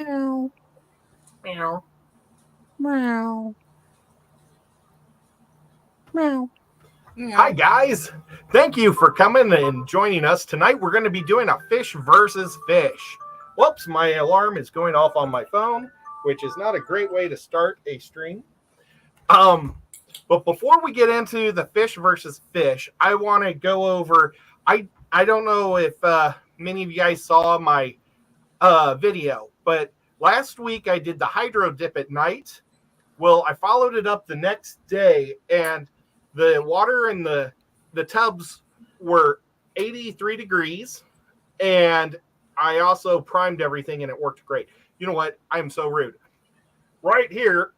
Meow. Meow. Meow. Meow. Hi, guys. Thank you for coming and joining us. Tonight, we're going to be doing a fish versus fish. Whoops, my alarm is going off on my phone, which is not a great way to start a stream. But before we get into the fish versus fish, I want to go over, I don't know if many of you guys saw my video, but last week I did the hydro dip at night. Well, I followed it up the next day, and the water in the tubs were 83 degrees, and I also primed everything, and it worked great. You know what? I'm so rude. Right here,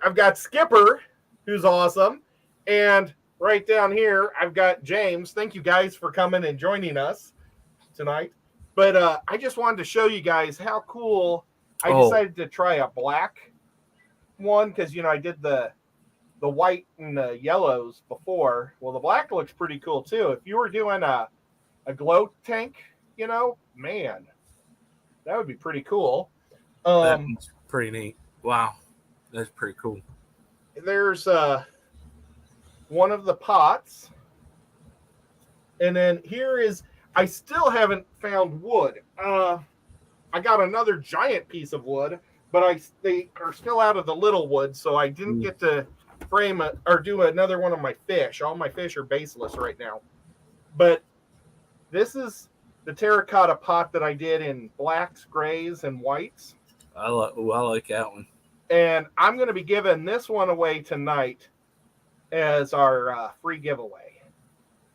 I've got Skipper, who's awesome, and right down here, I've got James. Thank you guys for coming and joining us tonight. But I just wanted to show you guys how cool. I decided to try a black one because, I did the white and the yellows before. Well, the black looks pretty cool too. If you were doing a glow tank, man, that would be pretty cool. That's pretty neat. Wow, that's pretty cool. There's one of the pots, and then here is. I still haven't found wood. I got another giant piece of wood, but they are still out of the little wood, so I didn't get to frame it or do another one of my fish. All my fish are baseless right now. But this is the terracotta pot that I did in blacks, grays, and whites. I like that one. And I'm going to be giving this one away tonight as our free giveaway.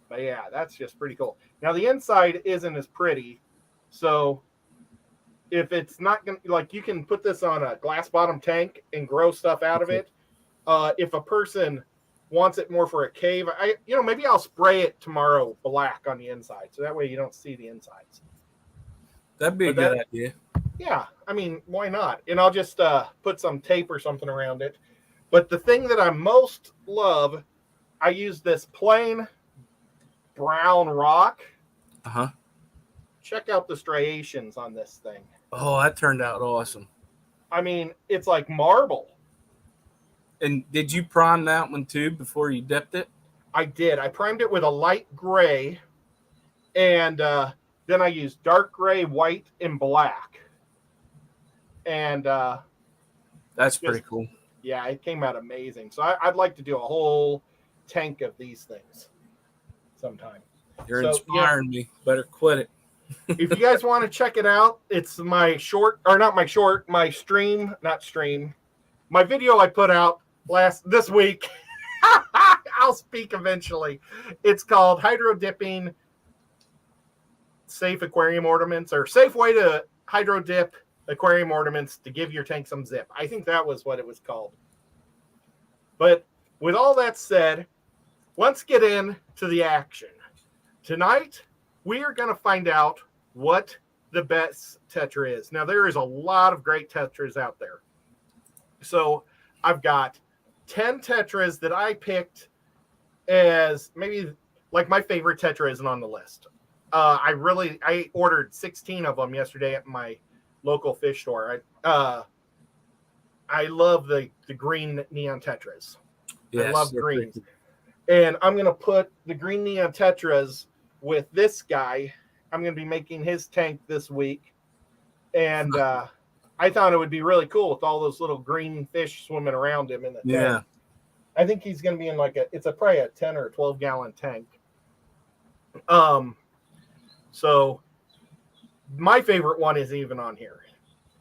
But yeah, that's just pretty cool. Now the inside isn't as pretty, so if it's not going to, you can put this on a glass bottom tank and grow stuff out of it. If a person wants it more for a cave, maybe I'll spray it tomorrow black on the inside, so that way you don't see the insides. That'd be a good idea. Yeah, why not? And I'll just put some tape or something around it. But the thing that I most love, I use this plain brown rock. Check out the striations on this thing. Oh, that turned out awesome. It's like marble. And did you prime that one too before you dipped it? I did. I primed it with a light gray, and then I used dark gray, white, and black. And that's pretty cool. Yeah, it came out amazing. So I'd like to do a whole tank of these things sometime. You're inspiring me. Better quit it. If you guys want to check it out, it's my video I put out this week. I'll speak eventually. It's called Hydro Dipping Safe Aquarium Ornaments, or Safe Way to Hydro Dip Aquarium Ornaments to Give Your Tank Some Zip. I think that was what it was called. But with all that said, let's get into the action. Tonight, we are going to find out what the best Tetra is. Now, there is a lot of great Tetras out there. So, I've got 10 Tetras that I picked as maybe, my favorite Tetra isn't on the list. I ordered 16 of them yesterday at my local fish store. I love the green neon Tetras. Yes, I love greens. Pretty. And I'm going to put the green neon Tetras with this guy. I'm going to be making his tank this week. And I thought it would be really cool with all those little green fish swimming around him in the tank. Yeah. I think he's going to be in probably a 10 or 12 gallon tank. So my favorite one is even on here.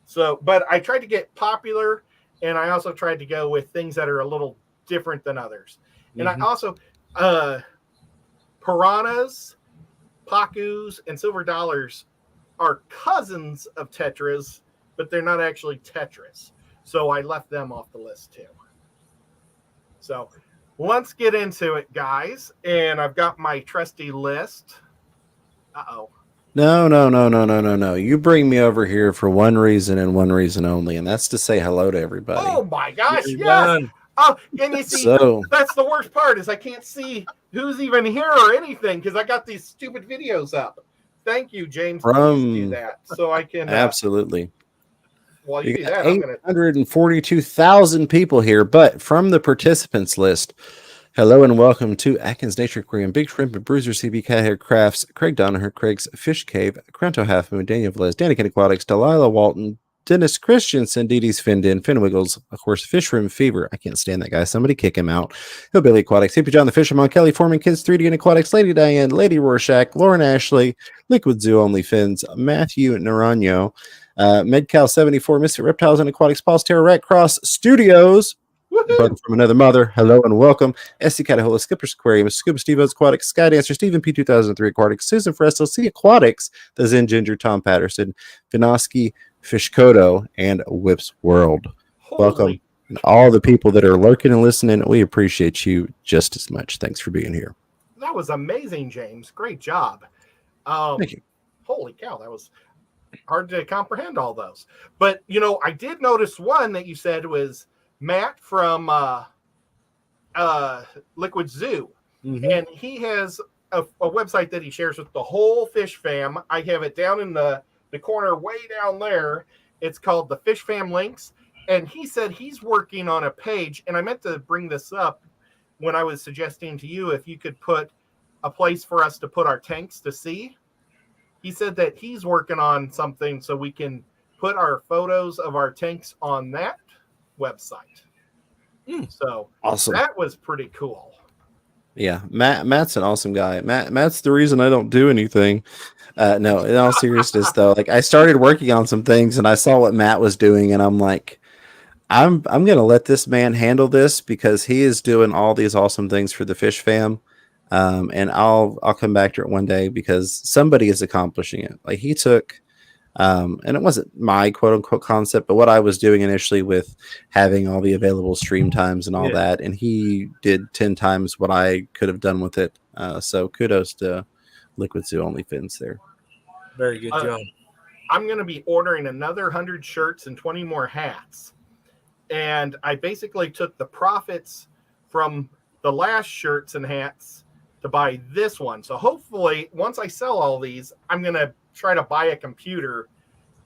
So, but I tried to get popular, and I also tried to go with things that are a little different than others. And I also, piranhas, pacus, and silver dollars are cousins of Tetras, but they're not actually Tetras. So I left them off the list too. So let's get into it, guys. And I've got my trusty list. Uh-oh. No. You bring me over here for one reason and one reason only, and that's to say hello to everybody. Oh, my gosh, yes. Oh, and you see, that's the worst part is I can't see who's even here or anything because I got these stupid videos up. Thank you, James. Please do that so I can. Absolutely. While you We do got that, I'm going to. 842,000 people here, but from the participants list, hello and welcome to Atkins Nature Aquarium, Big Shrimp and Bruiser, CB Cat Hair Crafts, Craig Donaher, Craig's Fish Cave, Crento Half Moon, Daniel Velez, Danny Ken Aquatics, Delilah Walton, Dennis Christensen, Dee Dee's Finned In, Finn Wiggles, of course, Fish Room Fever. I can't stand that guy. Somebody kick him out. Hillbilly Aquatics, Hippie John the Fisherman, Kelly Foreman, Kids 3D and Aquatics, Lady Diane, Lady Rorschach, Lauren Ashley, Liquid Zoo Only Fins, Matthew Naranjo, Medcal 74, Misfit Reptiles and Aquatics, Paul's Terra Rat Cross Studios, brother from another mother. Hello and welcome. SC Catahoula, Skipper's Aquarium, Scuba Steve O's Aquatics, Sky Dancer, Stephen P 2003 Aquatics, Susan for SLC Aquatics, The Zen Ginger, Tom Patterson, Vinoski, Fishkoto, and Whips World. Welcome. And all the people that are lurking and listening, we appreciate you just as much. Thanks for being here. That was amazing, James. Great job. Thank you. Holy cow, that was hard to comprehend all those. But, I did notice one that you said was Matt from Liquid Zoo. Mm-hmm. And he has a website that he shares with the whole fish fam. I have it down in the corner way down there. It's called the Fish Fam Links. And he said he's working on a page. And I meant to bring this up when I was suggesting to you if you could put a place for us to put our tanks to sea. He said that he's working on something so we can put our photos of our tanks on that website. So awesome. That was pretty cool. Yeah, Matt's an awesome guy. Matt's the reason I don't do anything. No, in all seriousness though, like I started working on some things and I saw what Matt was doing and I'm like, I'm gonna let this man handle this because he is doing all these awesome things for the fish fam. And I'll come back to it one day because somebody is accomplishing it. Like he took and it wasn't my quote unquote concept, but what I was doing initially with having all the available stream times and all that, and he did 10 times what I could have done with it. So kudos to Liquid Zoo Only Fins there. Very good job. I'm going to be ordering another 100 shirts and 20 more hats. And I basically took the profits from the last shirts and hats to buy this one. So hopefully, once I sell all these, I'm going to try to buy a computer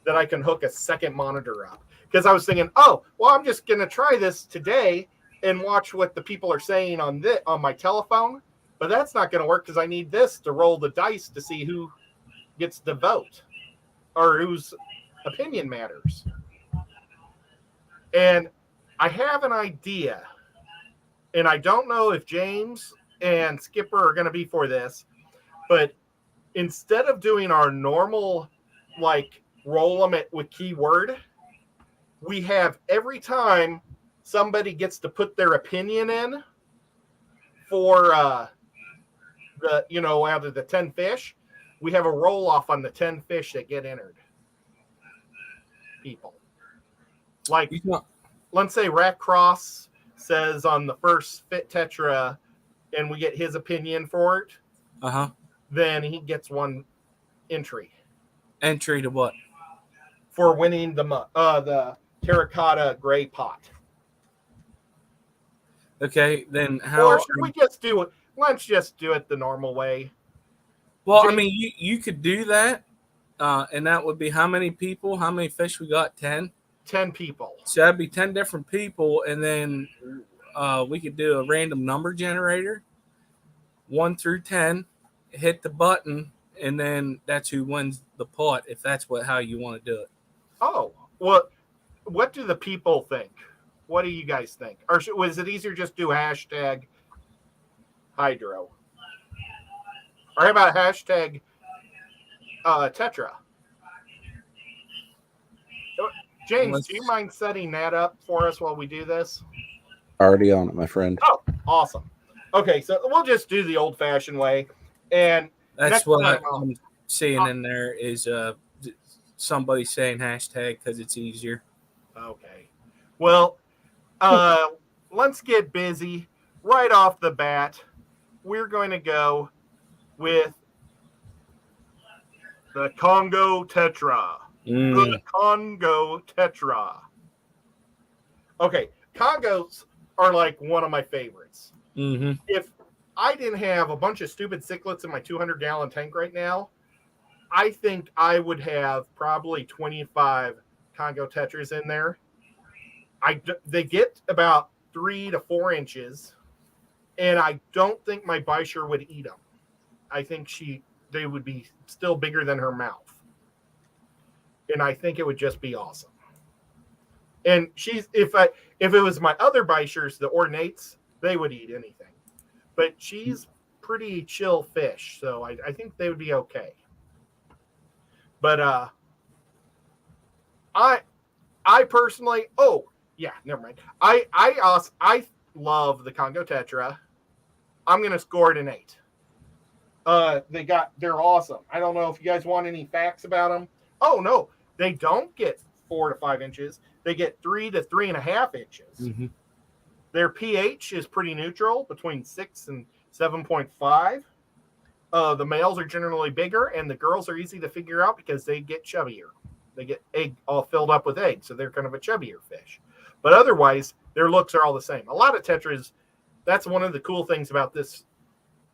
that I can hook a second monitor up. Because I was thinking, I'm just going to try this today and watch what the people are saying on my telephone. But that's not going to work because I need this to roll the dice to see who gets the vote or whose opinion matters. And I have an idea, and I don't know if James and Skipper are going to be for this, but instead of doing our normal, roll them with keyword, we have every time somebody gets to put their opinion in for out of the 10 fish, we have a roll off on the 10 fish that get entered. People. Let's say Rat Cross says on the first fit Tetra and we get his opinion for it. Then he gets one entry. Entry to what? For winning the terracotta gray pot. Okay, then how? Or should we just do it? Let's just do it the normal way. Well, I mean, you could do that, and that would be how many people? How many fish we got? 10? 10 people. So that'd be 10 different people, and then we could do a random number generator, 1 through 10, hit the button, and then that's who wins the pot, if that's how you want to do it. Oh, well, what do the people think? What do you guys think? Or was it easier just do hashtag hydro? Or how about hashtag Tetra? James, do you mind setting that up for us while we do this? Already on it, my friend. Oh, awesome. Okay, so we'll just do the old-fashioned way. And that's what I'm seeing in there is somebody saying hashtag because it's easier. Okay. Well, let's get busy. Right off the bat, we're going to go with the Congo Tetra. The Congo Tetra. Okay, Congos are one of my favorites. If I didn't have a bunch of stupid cichlids in my 200-gallon tank right now, I think I would have probably 25 Congo Tetras in there. They get about 3 to 4 inches, and I don't think my Bisher would eat them. I think they would be still bigger than her mouth, and I think it would just be awesome. And if it was my other Bishers, the ornates, they would eat anything, but she's pretty chill fish, so I think they would be okay. But I personally, never mind. I love the Congo Tetra. I'm gonna score it an 8. They're awesome. I don't know if you guys want any facts about them. Oh no, they don't get 4 to 5 inches. They get 3 to 3.5 inches. Mm-hmm. Their pH is pretty neutral, between 6 and 7.5. The males are generally bigger, and the girls are easy to figure out because they get chubbier. They get all filled up with eggs, so they're kind of a chubbier fish. But otherwise, their looks are all the same. A lot of tetras, that's one of the cool things about this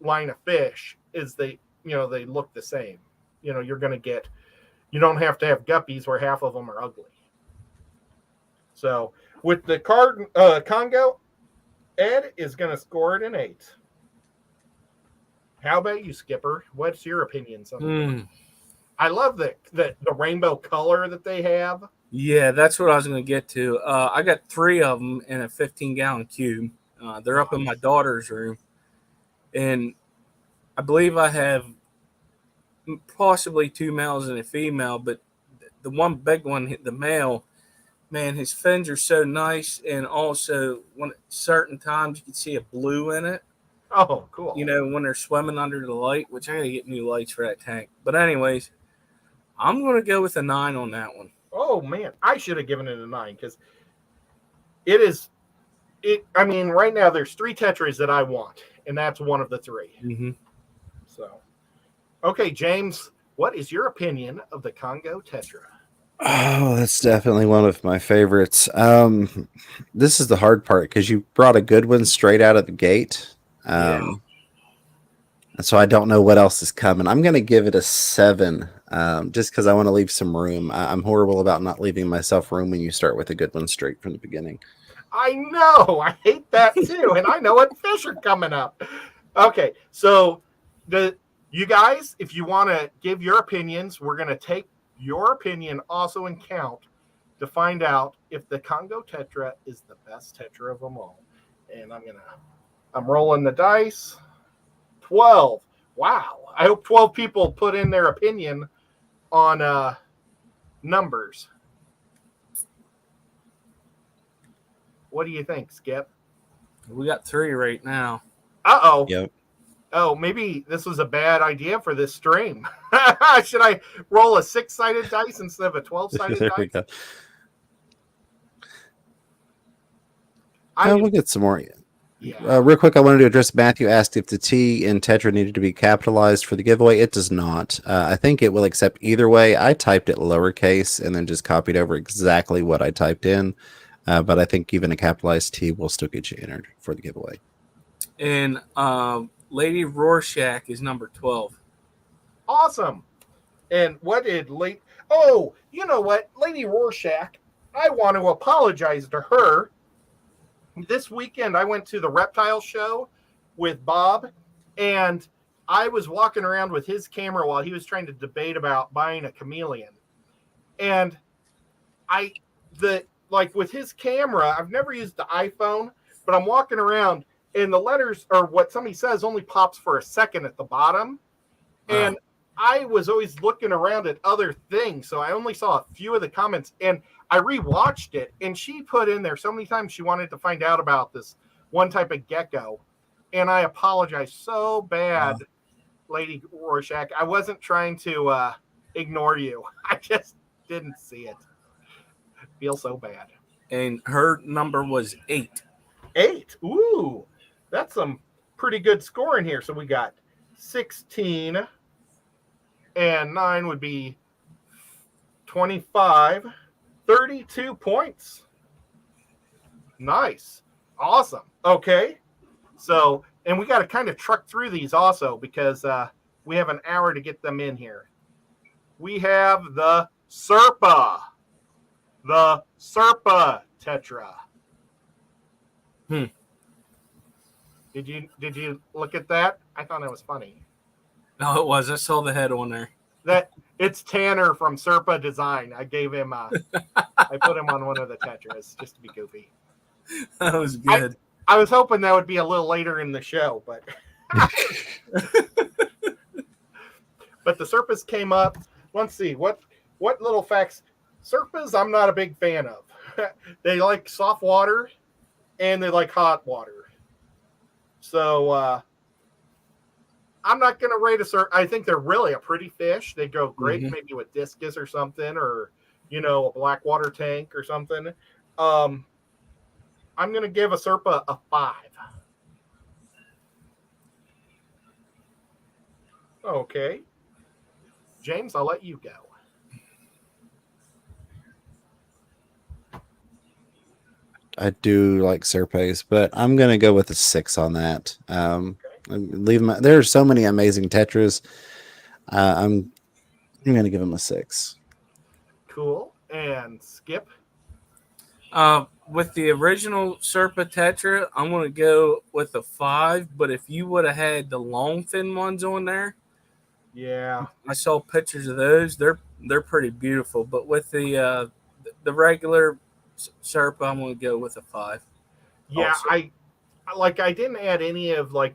line of fish is they look the same. You don't have to have guppies where half of them are ugly. So with the Congo, Ed is going to score it an 8. How about you, Skipper? What's your opinion on them? I love the rainbow color that they have. Yeah, that's what I was going to get to. I got 3 of them in a 15-gallon cube. They're up in my daughter's room. And I believe I have possibly 2 males and a female, but the one big one, the male, man, his fins are so nice. And also, certain times you can see a blue in it. Oh, cool. When they're swimming under the light, which I got to get new lights for that tank. But anyways, I'm going to go with a 9 on that one. Oh, man. I should have given it a 9 because right now there's 3 Tetras that I want, and that's one of the 3. Mm-hmm. So, okay, James, what is your opinion of the Congo Tetra? Oh, that's definitely one of my favorites. This is the hard part because you brought a good one straight out of the gate. And so I don't know what else is coming. I'm going to give it a 7 just because I want to leave some room. I'm horrible about not leaving myself room when you start with a good one straight from the beginning. I know. I hate that too. And I know what fish are coming up. Okay. So you guys, if you want to give your opinions, we're going to take your opinion also in count to find out if the Congo Tetra is the best Tetra of them all. And I'm rolling the dice. 12. Wow. I hope 12 people put in their opinion on numbers. What do you think, Skip? We got 3 right now. Uh-oh. Yep. Oh, maybe this was a bad idea for this stream. Should I roll a 6-sided dice instead of a 12-sided There dice? we go. We'll get some more. Yeah. Real quick, I wanted to address Matthew asked if the T in Tetra needed to be capitalized for the giveaway. It does not. I think it will accept either way. I typed it lowercase and then just copied over exactly what I typed in. But I think even a capitalized T will still get you entered for the giveaway. And Lady Rorschach is number 12. Awesome. And what did Oh, you know what? Lady Rorschach, I want to apologize to her. This weekend, I went to the reptile show with Bob, and I was walking around with his camera while he was trying to debate about buying a chameleon. And with his camera, I've never used the iPhone, but I'm walking around, and the letters or what somebody says only pops for a second at the bottom. And I was always looking around at other things, so I only saw a few of the comments, and I rewatched it, and she put in there so many times she wanted to find out about this one type of gecko, and I apologize so bad, Lady Rorschach. I wasn't trying to ignore you. I just didn't see it. I feel so bad. And her number was 8. 8? Ooh, that's some pretty good score in here. So we got 16, and 9 would be 25. 32 points. Nice. Awesome. Okay. So, and we got to kind of truck through these also because we have an hour to get them in here. we have the Serpa. The Serpa Tetra. Did you look at that? I thought that was funny. No, it was. I saw the head on there. That it's Tanner from Serpa Design. I gave him I put him on one of the Tetras just to be goofy. That was good. I was hoping that would be a little later in the show, but but the Serpas came up. Let's see what little facts. Serpas I'm not a big fan of. They like soft water and they like hot water. So I'm not going to rate a Serpa. I think they're really a pretty fish. They go great maybe with discus or something, or a black water tank or something. I'm going to give a Serpa a 5. Okay. James, I'll let you go. I do like Serpes, but I'm going to go with a 6 on that. There are so many amazing Tetras. I'm going to give them a 6. Cool. And Skip? With the original Serpa Tetra, I'm going to go with a 5. But if you would have had the long fin ones on there, yeah, I saw pictures of those. They're pretty beautiful. But with the regular Serpa, I'm going to go with a 5. Yeah, also. I didn't add any of I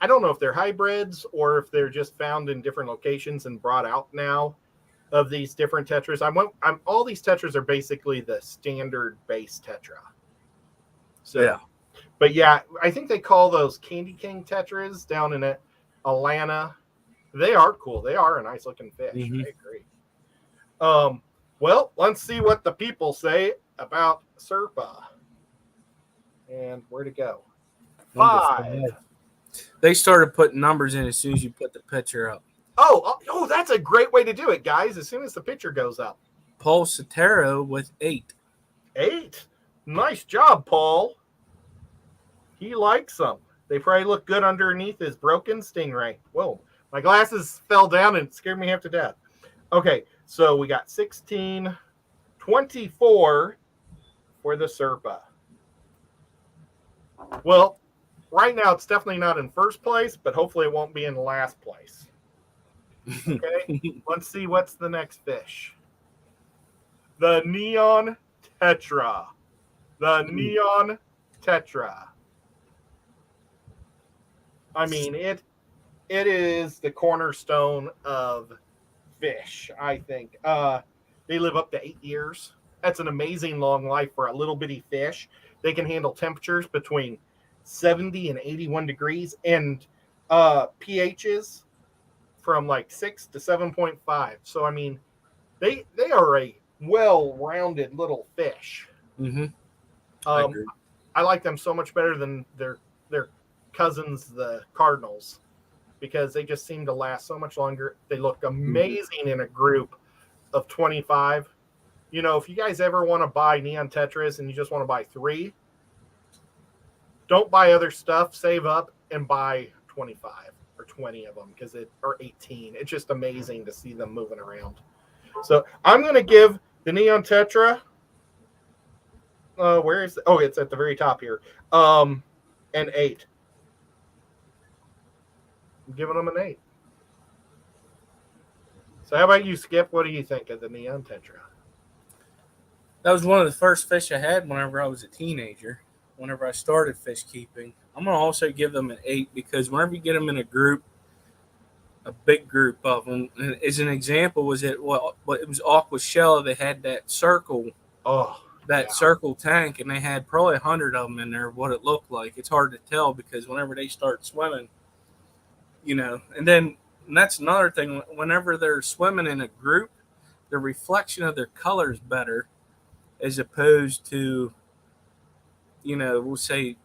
don't know if they're hybrids or if they're just found in different locations and brought out now of these different Tetras. All these Tetras are basically the standard base Tetra. So, yeah. But yeah, I think they call those Candy King Tetras down in Atlanta. They are cool. They are a nice looking fish. I agree. Well, let's see what the people say about Serpa. And where to go? 5. They started putting numbers in as soon as you put the picture up. Oh, that's a great way to do it, guys. As soon as the picture goes up. Paul Sotero with 8. 8. Nice job, Paul. He likes them. They probably look good underneath his broken Stingray. Whoa, my glasses fell down and scared me half to death. Okay, so we got 16, 24 for the Serpa. Well, right now it's definitely not in first place, but hopefully it won't be in last place. Okay, let's see what's the next fish. The Neon Tetra. The Neon Tetra. I mean, it is the cornerstone of fish, I think. They live up to 8 years. That's an amazing long life for a little bitty fish. They can handle temperatures between 70 and 81 degrees and pHs from 6 to 7.5. So, I mean, they are a well-rounded little fish. I like them so much better than their cousins, the Cardinals, because they just seem to last so much longer. They look amazing in a group of 25. If you guys ever want to buy Neon Tetras and you just want to buy 3, don't buy other stuff. Save up and buy 25 or 20 of them or 18. It's just amazing to see them moving around. So I'm going to give the Neon Tetra. Where is it? Oh, it's at the very top here. An 8. I'm giving them an 8. So how about you, Skip? What do you think of the Neon Tetra? That was one of the first fish I had whenever I was a teenager, whenever I started fish keeping. I'm going to also give them an 8 because whenever you get them in a group, a big group of them, and as an example, it was Aqua Shell. They had that circle, circle tank, and they had probably 100 of them in there, what it looked like. It's hard to tell because whenever they start swimming, and that's another thing. Whenever they're swimming in a group, the reflection of their color is better as opposed to, we'll say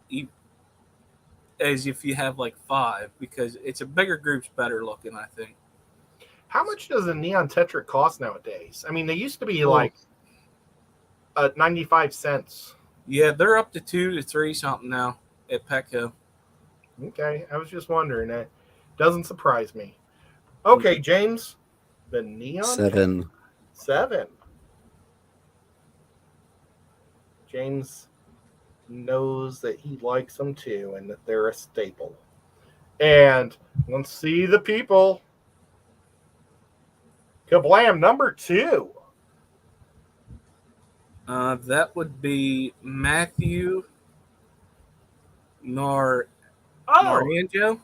as if you have 5, because it's a bigger group's better looking, I think. How much does a Neon Tetra cost nowadays? I mean, they used to be 95 cents. Yeah, they're up to 2 to 3 something now at Petco. Okay, I was just wondering. It doesn't surprise me. Okay, James, The neon 7. 7. James knows that he likes them too and that they're a staple. And let's see the people. Kablam, number 2. That would be Matthew Oh, Naranjo.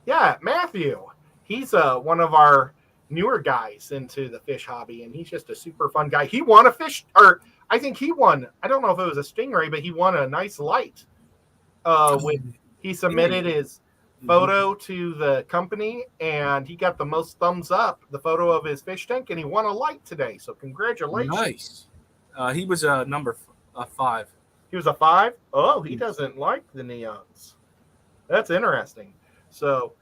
yeah, Matthew. He's one of our newer guys into the fish hobby, and he's just a super fun guy. He won a fish, or I think he won. I don't know if it was a stingray, but he won a nice light. He submitted his photo to the company, and he got the most thumbs up. The photo of his fish tank, and he won a light today. So congratulations! Nice. He was a number 5. He was a 5. Oh, he doesn't like the neons. That's interesting. So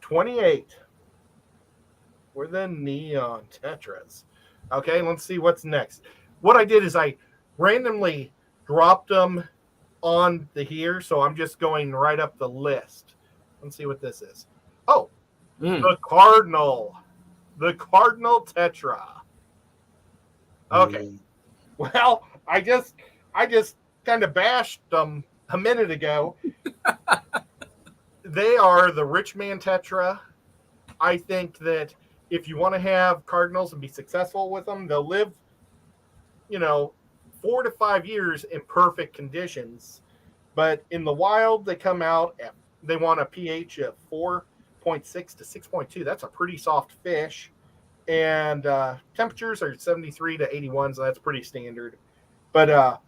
28 for the neon tetras. Okay, let's see what's next. What I did is I randomly dropped them on the here, so I'm just going right up the list. Let's see what this is. Oh, the Cardinal. The Cardinal Tetra. Okay. Well, I just kind of bashed them a minute ago. They are the rich man Tetra. I think that if you want to have cardinals and be successful with them, they'll live, 4 to 5 years in perfect conditions. But in the wild, they come out they want a pH of 4.6 to 6.2. That's a pretty soft fish. And temperatures are 73 to 81, so that's pretty standard. But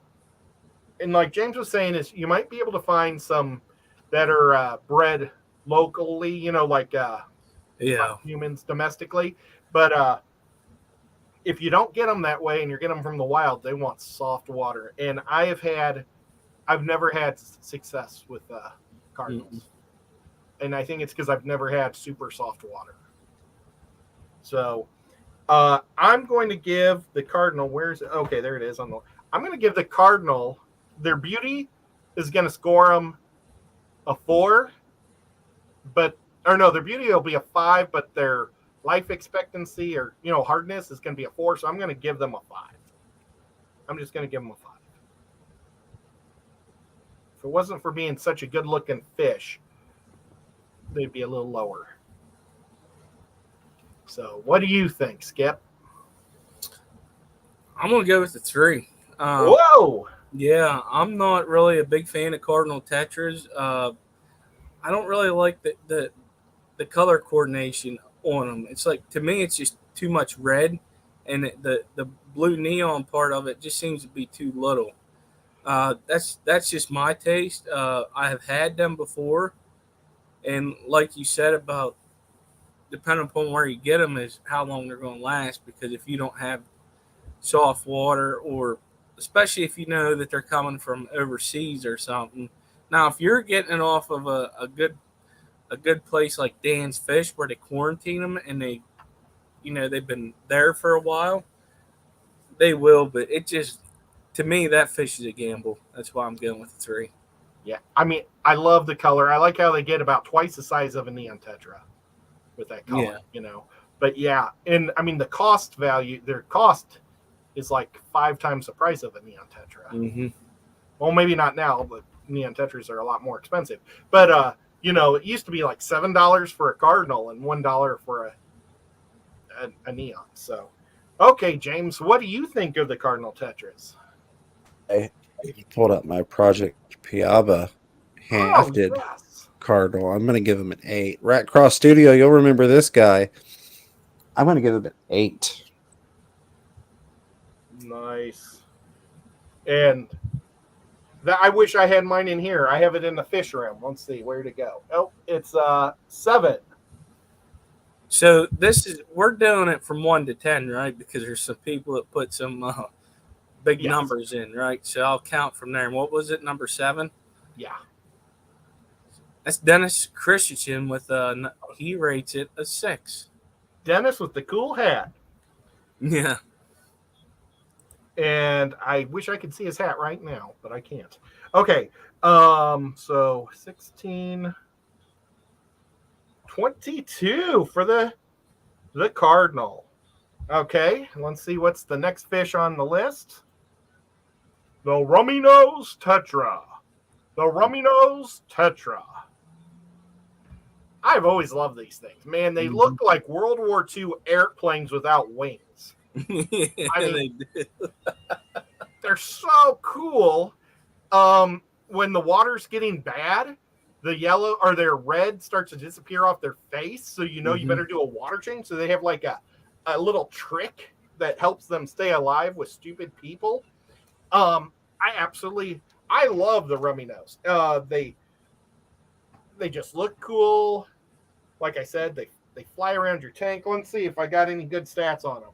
and like James was saying, is you might be able to find some that are bred locally, like humans domestically. But if you don't get them that way and you're getting them from the wild, they want soft water. And I've never had success with cardinals. And I think it's because I've never had super soft water. So I'm going to give the Cardinal, where's it? Okay, there it is. I'm going to give the Cardinal, their beauty is going to score them a 4, their beauty will be a 5, but their life expectancy or, hardness is going to be a 4. So I'm going to give them a 5. I'm just going to give them a 5. If it wasn't for being such a good looking fish, they'd be a little lower. So what do you think, Skip? I'm going to go with the 3. Whoa! Yeah, I'm not really a big fan of Cardinal Tetras. I don't really like the color coordination on them. It's like, to me, it's just too much red, and the blue neon part of it just seems to be too little. That's just my taste. I have had them before, and like you said about depending upon where you get them is how long they're going to last, because if you don't have soft water, or especially if you know that they're coming from overseas or something. Now, if you're getting it off of a good place like Dan's Fish where they quarantine them and they've been there for a while, they will. But it just, to me, that fish is a gamble. That's why I'm going with the 3. Yeah, I mean, I love the color. I like how they get about twice the size of a neon tetra with that color, But yeah, and I mean the cost value, their cost is like 5 times the price of a neon tetra. Mm-hmm. Well, maybe not now, but neon tetras are a lot more expensive. But it used to be like $7 for a cardinal and $1 for a neon. So, okay, James, what do you think of the cardinal tetras? I pulled up my Project Piaba hafted cardinal. I'm going to give him an 8. Rat Cross Studio, you'll remember this guy. I'm going to give him an 8. Nice. And I wish I had mine in here. I have it in the fish room. Let's see where to go. Oh, it's 7. So we're doing it from 1 to 10, right? Because there's some people that put some big numbers in, right? So I'll count from there. And what was it, number 7? Yeah. That's Dennis Christensen with he rates it a 6. Dennis with the cool hat. Yeah. And I wish I could see his hat right now, but I can't. Okay. So 16, 22 for the the Cardinal. Okay, let's see what's the next fish on the list. The Rummy Nose Tetra. The Rummy Nose Tetra. I've always loved these things. Man, they look like World War II airplanes without wings. Yeah, I mean, they do. they're so cool. When the water's getting bad, the yellow or their red starts to disappear off their face, so you know you better do a water change. So they have like a little trick that helps them stay alive with stupid people. I love the Rummy Nose. They just look cool. Like I said, they fly around your tank. Let's see if I got any good stats on them.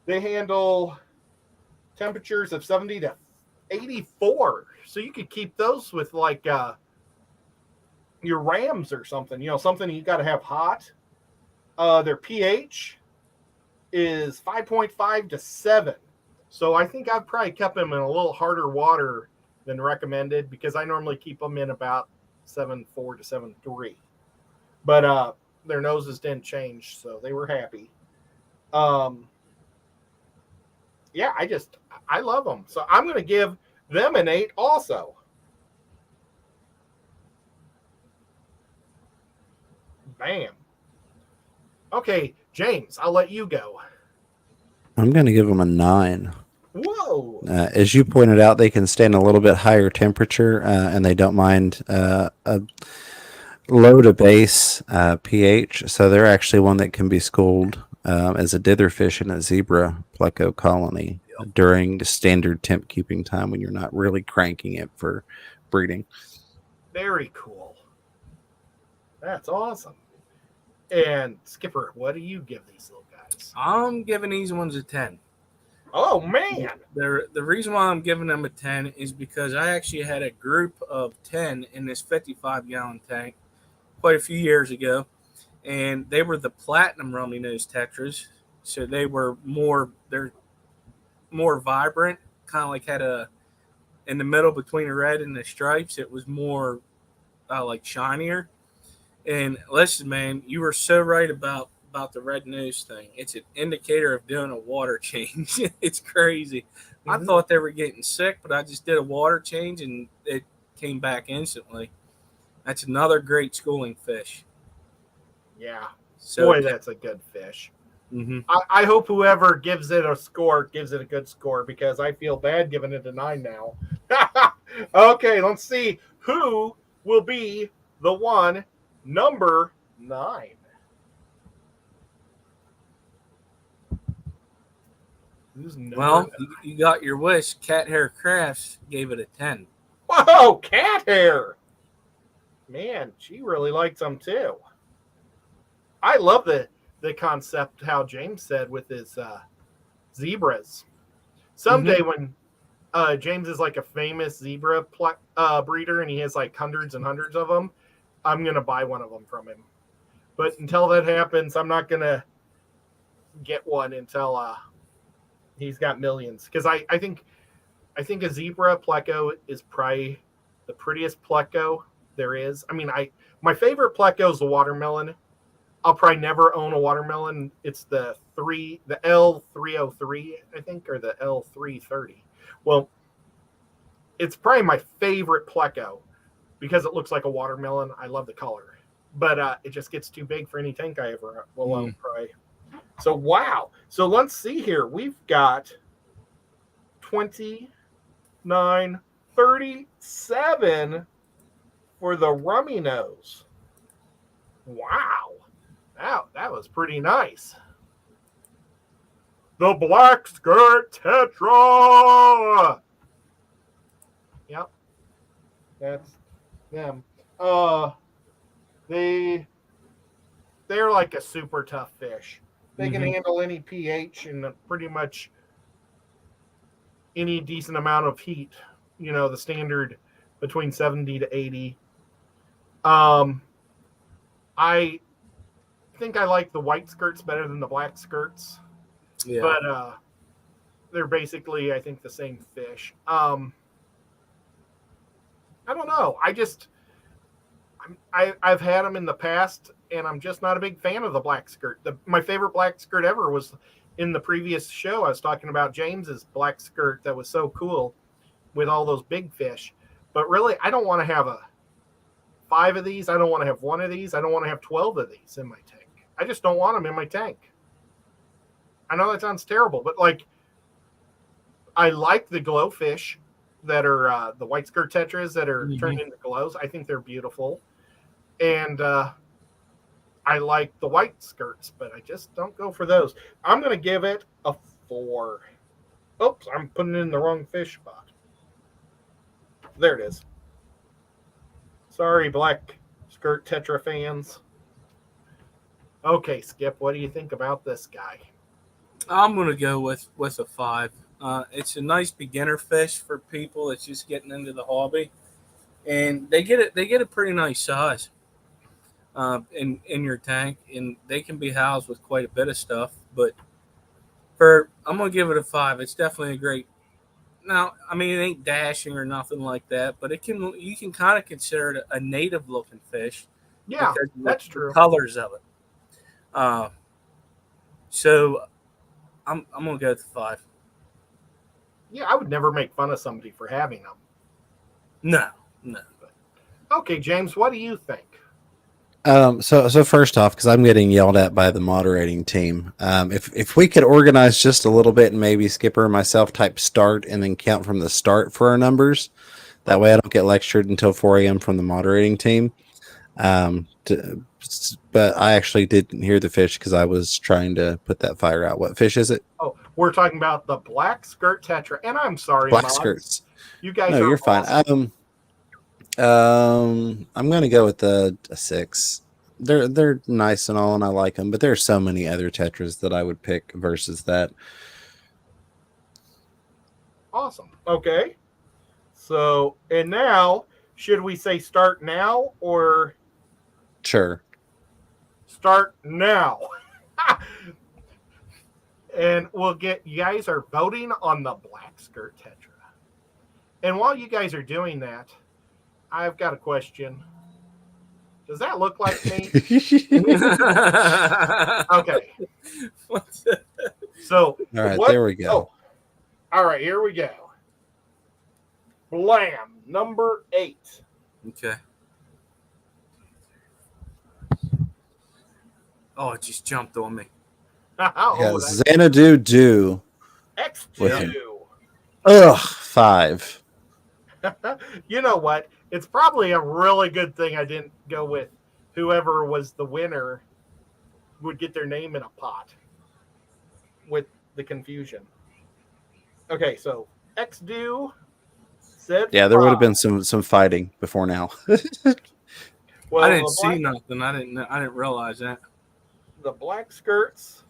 They handle temperatures of 70 to 84. So you could keep those with like your Rams or something, something you got to have hot. Their pH is 5.5 to 7. So I think I've probably kept them in a little harder water than recommended because I normally keep them in about 7.4 to 7.3. But their noses didn't change, so they were happy. Yeah, I love them. So I'm going to give them an 8 also. Bam. Okay, James, I'll let you go. I'm going to give them a 9. Whoa. As you pointed out, they can stand a little bit higher temperature, and they don't mind a low to base pH. So they're actually one that can be schooled as a dither fish in a zebra pleco colony during the standard temp keeping time when you're not really cranking it for breeding. Very cool. That's awesome. And Skipper, what do you give these little guys? I'm giving these ones a 10. Oh, man. The reason why I'm giving them a 10 is because I actually had a group of 10 in this 55-gallon tank quite a few years ago, and they were the platinum Rummy Nose Tetras, so they're more vibrant, kind of like had in the middle between the red and the stripes, it was more like shinier. And listen, man, you were so right about the red nose thing. It's an indicator of doing a water change. It's crazy. I thought they were getting sick, but I just did a water change and it came back instantly. That's another great schooling fish. Yeah. So, boy, that's a good fish. I hope whoever gives it a score gives it a good score because I feel bad giving it a 9 now. Okay, let's see who will be the one number 9. Well, you got your wish. Cat Hair Crafts gave it a 10. Whoa, cat hair. Man, she really likes them too. I love the concept, how James said with his zebras. Someday when James is like a famous zebra breeder and he has like hundreds and hundreds of them, I'm going to buy one of them from him. But until that happens, I'm not going to get one until he's got millions. Because I think a zebra pleco is probably the prettiest pleco there is. I mean, my favorite pleco is the watermelon. I'll probably never own a watermelon. It's the L303, I think, or the L330. Well, it's probably my favorite pleco because it looks like a watermelon. I love the color, but it just gets too big for any tank I ever will own. Probably. So wow. So let's see here. We've got 29.37 for the Rummy Nose. Wow. That was pretty nice. The Black Skirt Tetra. Yep. That's them. They're like a super tough fish. They can handle any pH and pretty much any decent amount of heat. You know, the standard between 70 to 80. I think I like the white skirts better than the black skirts. Yeah. But they're basically, I think, the same fish. I don't know. I've had them in the past, and I'm just not a big fan of the black skirt. My favorite black skirt ever was in the previous show. I was talking about James's black skirt that was so cool with all those big fish. But really, I don't want to have 5 of these. I don't want to have 1 of these. I don't want to have 12 of these in my tank. I just don't want them in my tank. I know that sounds terrible, but like, I like the glow fish that are the white skirt tetras that are turned into glows. I think they're beautiful. And I like the white skirts, but I just don't go for those. I'm going to give it a 4. Oops, I'm putting it in the wrong fish spot. There it is. Sorry, black skirt Tetra fans. Okay, Skip, what do you think about this guy? I'm gonna go with a 5. It's a nice beginner fish for people that's just getting into the hobby, and they get it. They get a pretty nice size in your tank, and they can be housed with quite a bit of stuff. But I'm gonna give it a 5. It's definitely a great. Now, I mean, it ain't dashing or nothing like that, but you can kind of consider it a native looking fish. Yeah, that's true. The colors of it. So I'm gonna go with 5. Yeah, I would never make fun of somebody for having them. No. Okay, James, what do you think? So first off, because I'm getting yelled at by the moderating team, if we could organize just a little bit and maybe Skipper and myself type start and then count from the start for our numbers, that way I don't get lectured until 4 a.m. from the moderating team. But I actually didn't hear the fish because I was trying to put that fire out. What fish is it? Oh, we're talking about the black skirt Tetra, and I'm sorry, Black mods. skirts. You guys, No, are you're fine. awesome. I'm going to go with a 6. They're nice and all, and I like them, but there's so many other Tetras that I would pick versus that. Awesome. Okay. So, and now, should we say start now or Sure. start now? And you guys are voting on the black skirt Tetra. And while you guys are doing that, I've got a question. Does that look like me? Okay. So, All right, there we go. Oh, all right, here we go. Blam, number 8. Okay. Oh, it just jumped on me. Yeah, Xanadu X2. Ugh, 5. You know what? It's probably a really good thing I didn't go with whoever was the winner would get their name in a pot with the confusion. Okay, so X-Do said Yeah, there would have 5. been some fighting before now. Well, I didn't see nothing. I didn't realize that. The black skirts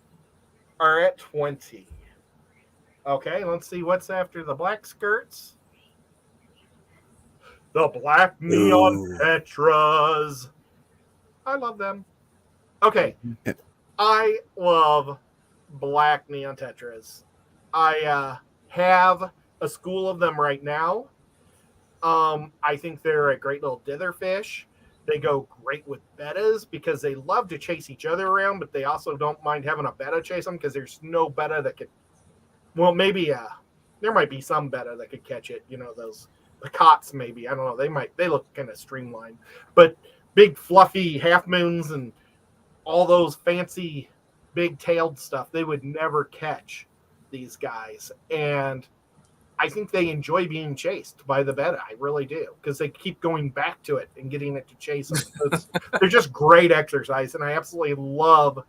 are at 20. Okay, let's see what's after the black skirts. The black neon Tetras. I love them. Okay. I love black neon Tetras. I have a school of them right now. I think they're a great little dither fish. They go great with bettas because they love to chase each other around, but they also don't mind having a betta chase them because there's no betta that could. Well, maybe there might be some betta that could catch it. You know, the cots maybe. I don't know. They look kind of streamlined, but big fluffy half moons and all those fancy big tailed stuff, they would never catch these guys. And I think they enjoy being chased by the betta. I really do, because they keep going back to it and getting it to chase them. They're just great exercise, and I absolutely love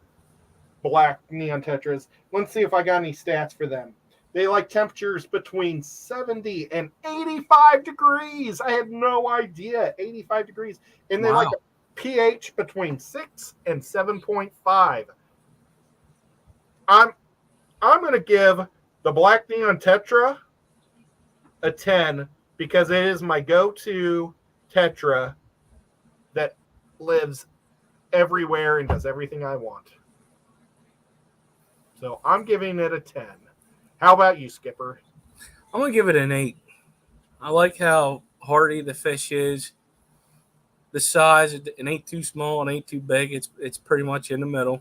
black neon Tetras. Let's see if I got any stats for them. They like temperatures between 70 and 85 degrees. I had no idea. 85 degrees. And they like a pH between 6 and 7.5. I'm going to give the black neon Tetra a 10 because it is my go-to Tetra that lives everywhere and does everything I want. So I'm giving it a 10. How about you, Skipper? I'm going to give it an 8. I like how hardy the fish is. the size. It ain't too small, it ain't too big. It's pretty much in the middle.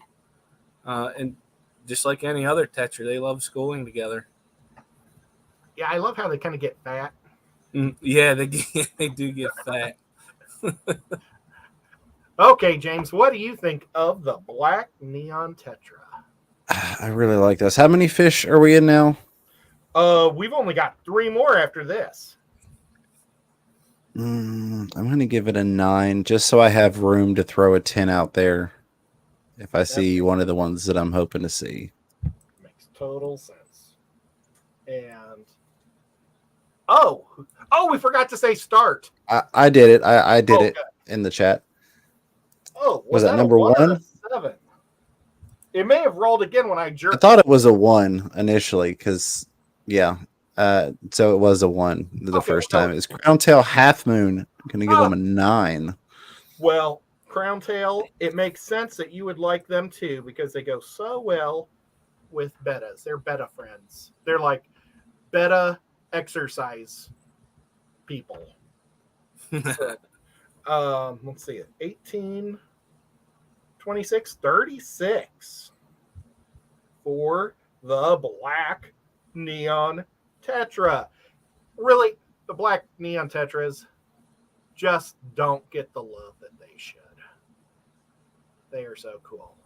And just like any other Tetra, they love schooling together. Yeah, I love how they kind of get fat. Yeah, they do get fat. Okay, James, what do you think of the black neon Tetra? I really like this. How many fish are we in now? We've only got 3 more after this. I'm going to give it a 9 just so I have room to throw a 10 out there if I see one of the ones that I'm hoping to see. Makes total sense. And we forgot to say start. I did it. I did it in the chat. Oh, was that number 1? 7. It may have rolled again when I jerked. I thought it was a 1 initially because, yeah. So it was a 1 the first time. It was Crown Tail Half Moon. I'm going to give them a 9. Well, Crown Tail, it makes sense that you would like them too because they go so well with betas. They're beta friends. They're like beta exercise people. So, let's see it. 18, 26, 36 for the black neon Tetra. Really, the black neon Tetras just don't get the love that they should. They are so cool.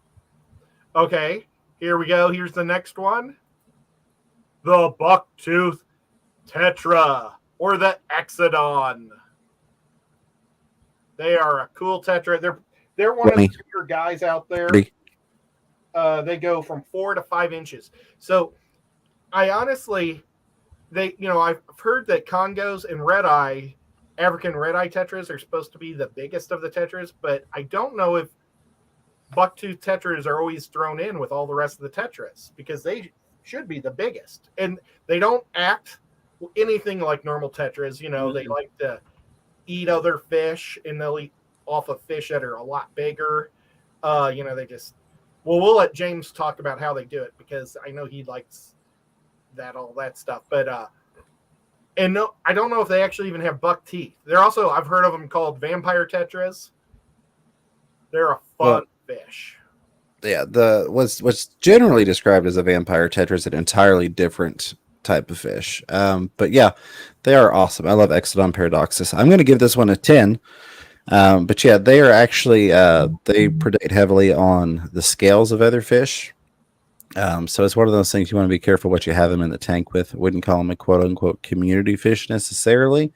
Okay, here we go. Here's the next one. The Bucktooth Tetra, or the Exodon. They are a cool Tetra. They're one of the bigger guys out there. They go from 4 to 5 inches. So I honestly, I've heard that Congos and African red-eye Tetras are supposed to be the biggest of the Tetras, but I don't know if Bucktooth Tetras are always thrown in with all the rest of the Tetras because they should be the biggest. And they don't act anything like normal Tetras. They like to eat other fish, and they'll eat off of fish that are a lot bigger. They just... Well, we'll let James talk about how they do it because I know he likes all that stuff. But no, I don't know if they actually even have buck teeth. They're also, I've heard of them called vampire Tetras. They're a fun fish. Yeah, what's generally described as a vampire Tetra is an entirely different type of fish. But yeah, they are awesome. I love Exodon Paradoxus. I'm going to give this one a 10. But yeah, they are actually they predate heavily on the scales of other fish. So it's one of those things you want to be careful what you have them in the tank with. I wouldn't call them a quote unquote community fish necessarily,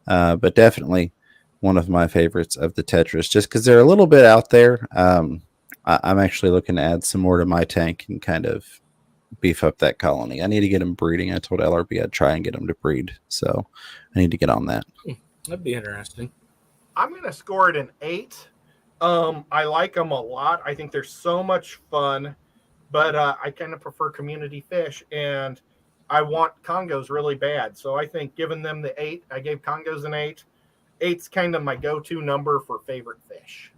but definitely one of my favorites of the Tetras just because they're a little bit out there. I'm actually looking to add some more to my tank and kind of beef up that colony. I need to get them breeding. I told LRB I'd try and get them to breed, so I need to get on that. That'd be interesting. I'm going to score it an 8. I like them a lot. I think they're so much fun, but I kind of prefer community fish, and I want Congos really bad. So I think giving them the 8, I gave Congos an 8. 8's kind of my go-to number for favorite fish.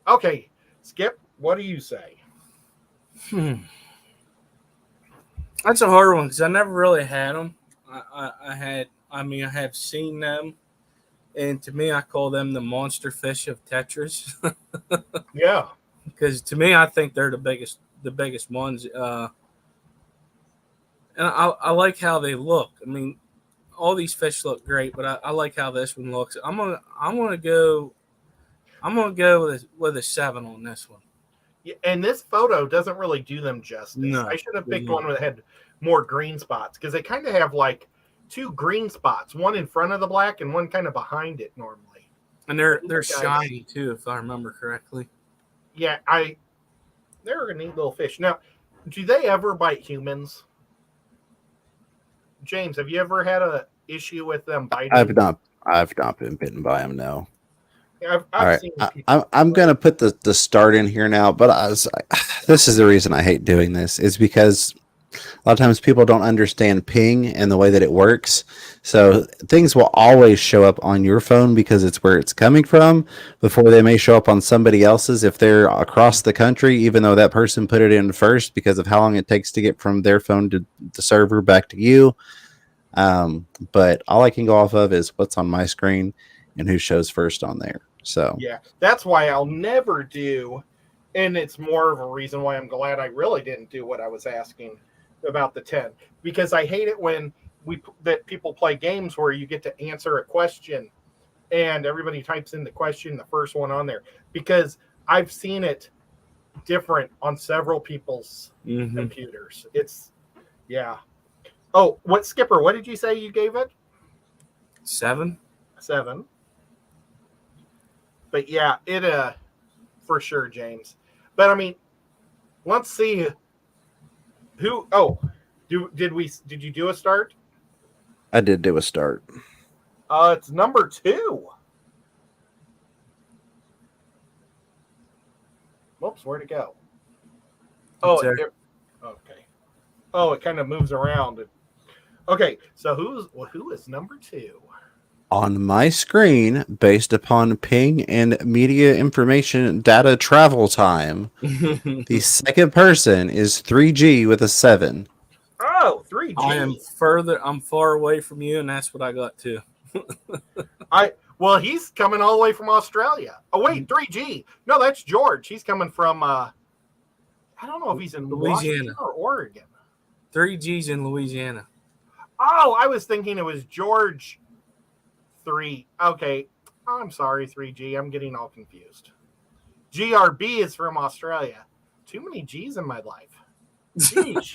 Okay, Skip, what do you say? That's a hard one because I never really had them. I have seen them. And to me, I call them the monster fish of Tetras. Yeah. Because to me, I think they're the biggest ones. And I like how they look. I mean, all these fish look great, but I like how this one looks. I'm gonna go with a 7 on this one. Yeah, and this photo doesn't really do them justice. No, I should have picked one that had more green spots because they kind of have like 2 green spots, one in front of the black and one kind of behind it normally. And they're shiny too, if I remember correctly. Yeah, they're a neat little fish. Now, do they ever bite humans? James, have you ever had a issue with them biting? I've not been bitten by them. No. I've All right, seen I'm going to put the start in here now, but this is the reason I hate doing this is because a lot of times people don't understand ping and the way that it works. So things will always show up on your phone because it's where it's coming from before they may show up on somebody else's if they're across the country, even though that person put it in first because of how long it takes to get from their phone to the server back to you. But all I can go off of is what's on my screen. and who shows first on there. So Yeah, that's why I'll never do, and it's more of a reason why I'm glad I really didn't do what I was asking about the 10, because I hate it when that people play games where you get to answer a question and everybody types in the question, the first one on there, because I've seen it different on several people's computers. It's, yeah. Oh, what, Skipper, what did you say you gave it? 7. 7. But yeah, it for sure, James. But I mean, let's see who. Oh, did you do a start? I did do a start. It's number 2. Whoops, where'd it go? Oh, okay. Oh, it kind of moves around. Okay, so who is number 2? On my screen, based upon ping and media information data travel time, the second person is 3G with a 7. Oh, 3G. I'm far away from you, and that's what I got too. Well, he's coming all the way from Australia. Oh, wait, 3G. No, that's George. He's coming from I don't know if he's in Louisiana Washington or Oregon. 3G's in Louisiana. Oh, I was thinking it was George 3. Okay. I'm sorry, 3G. I'm getting all confused. GRB is from Australia. Too many G's in my life. Jeez.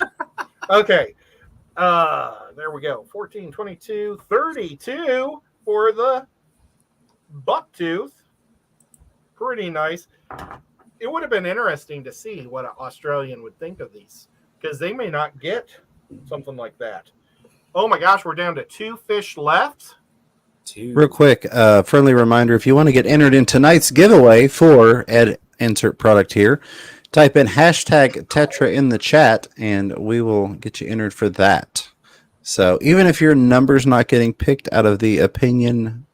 Okay. There we go. 14, 22, 32 for the Bucktooth. Pretty nice. It would have been interesting to see what an Australian would think of these, because they may not get something like that. Oh my gosh, we're down to 2 fish left. 2. Real quick, friendly reminder, if you want to get entered in tonight's giveaway for insert product here, type in hashtag Tetra in the chat and we will get you entered for that. So even if your number's not getting picked out of the opinion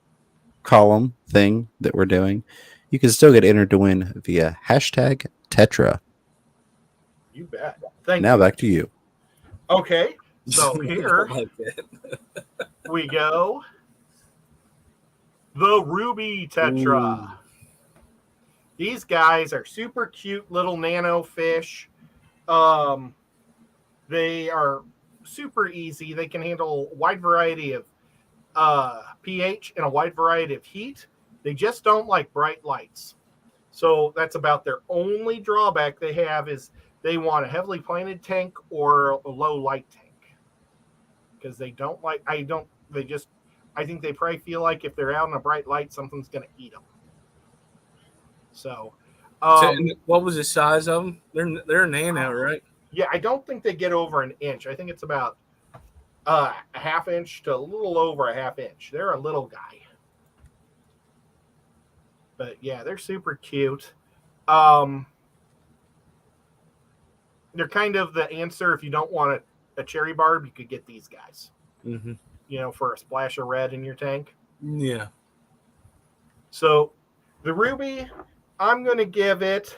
column thing that we're doing, you can still get entered to win via hashtag Tetra. You bet. Thank now you. Back to you. Okay, so here we go. The Ruby Tetra. Ooh. These guys are super cute little nano fish. They are super easy. They can handle a wide variety of pH and a wide variety of heat. They just don't like bright lights. So that's about their only drawback they have, is they want a heavily planted tank or a low light tank. Because they don't like, I think they probably feel like if they're out in a bright light, something's going to eat them. So, what was the size of them? They're a nano, right? Yeah, I don't think they get over an inch. I think it's about a half inch to a little over a half inch. They're a little guy. But yeah, they're super cute. They're kind of the answer if you don't want a cherry barb, you could get these guys. Mm-hmm. You know, for a splash of red in your tank. Yeah. So the Ruby, I'm going to give it,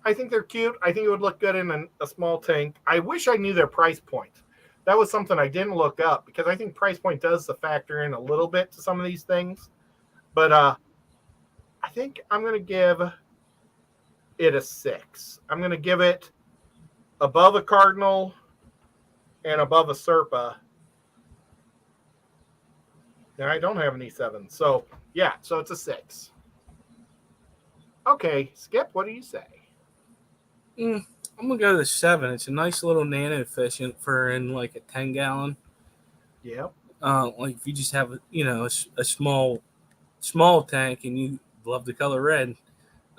I think they're cute. I think it would look good in a small tank. I wish I knew their price point. That was something I didn't look up, because I think price point does factor in a little bit to some of these things. But I think I'm going to give it a 6. I'm going to give it above a Cardinal and above a Serpa. Now, I don't have any 7s. So, yeah, so it's a 6. Okay, Skip, what do you say? I'm going to go to 7. It's a nice little nano fish for in like a 10-gallon. Yeah. Like if you just have, a small tank and you love the color red,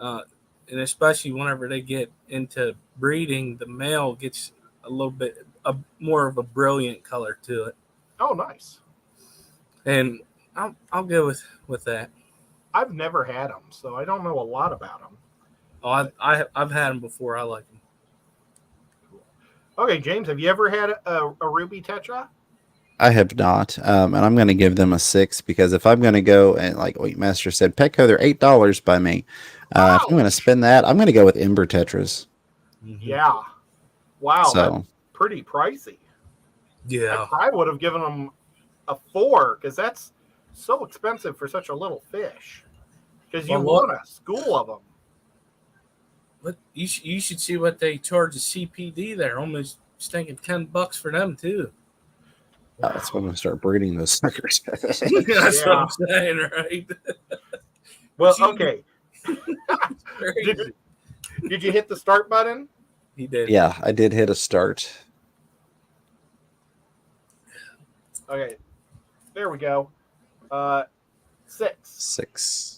and especially whenever they get into breeding, the male gets a little bit more of a brilliant color to it. Oh, nice. And I'll go with that. I've never had them, so I don't know a lot about them. Oh, I've had them before. I like them. Cool. Okay, James, have you ever had a Ruby Tetra? I have not, and I'm going to give them a 6, because if I'm going to go, and like Wheatmaster said, Petco, they're $8 by me. If I'm going to spend that, I'm going to go with Ember Tetras. Mm-hmm. Yeah. Wow, so, that's pretty pricey. Yeah. I probably would have given them a 4, because that's so expensive for such a little fish? Because you Well, what- want a school of them. But you should see what they charge a CPD there. Almost stinking $10 for them too. That's when I start breeding those suckers. That's Yeah. what I'm saying, right? Well, Gee. okay. Crazy. Did you hit the start button? He did. Yeah, I did hit a start. Okay. There we go. 6. 6.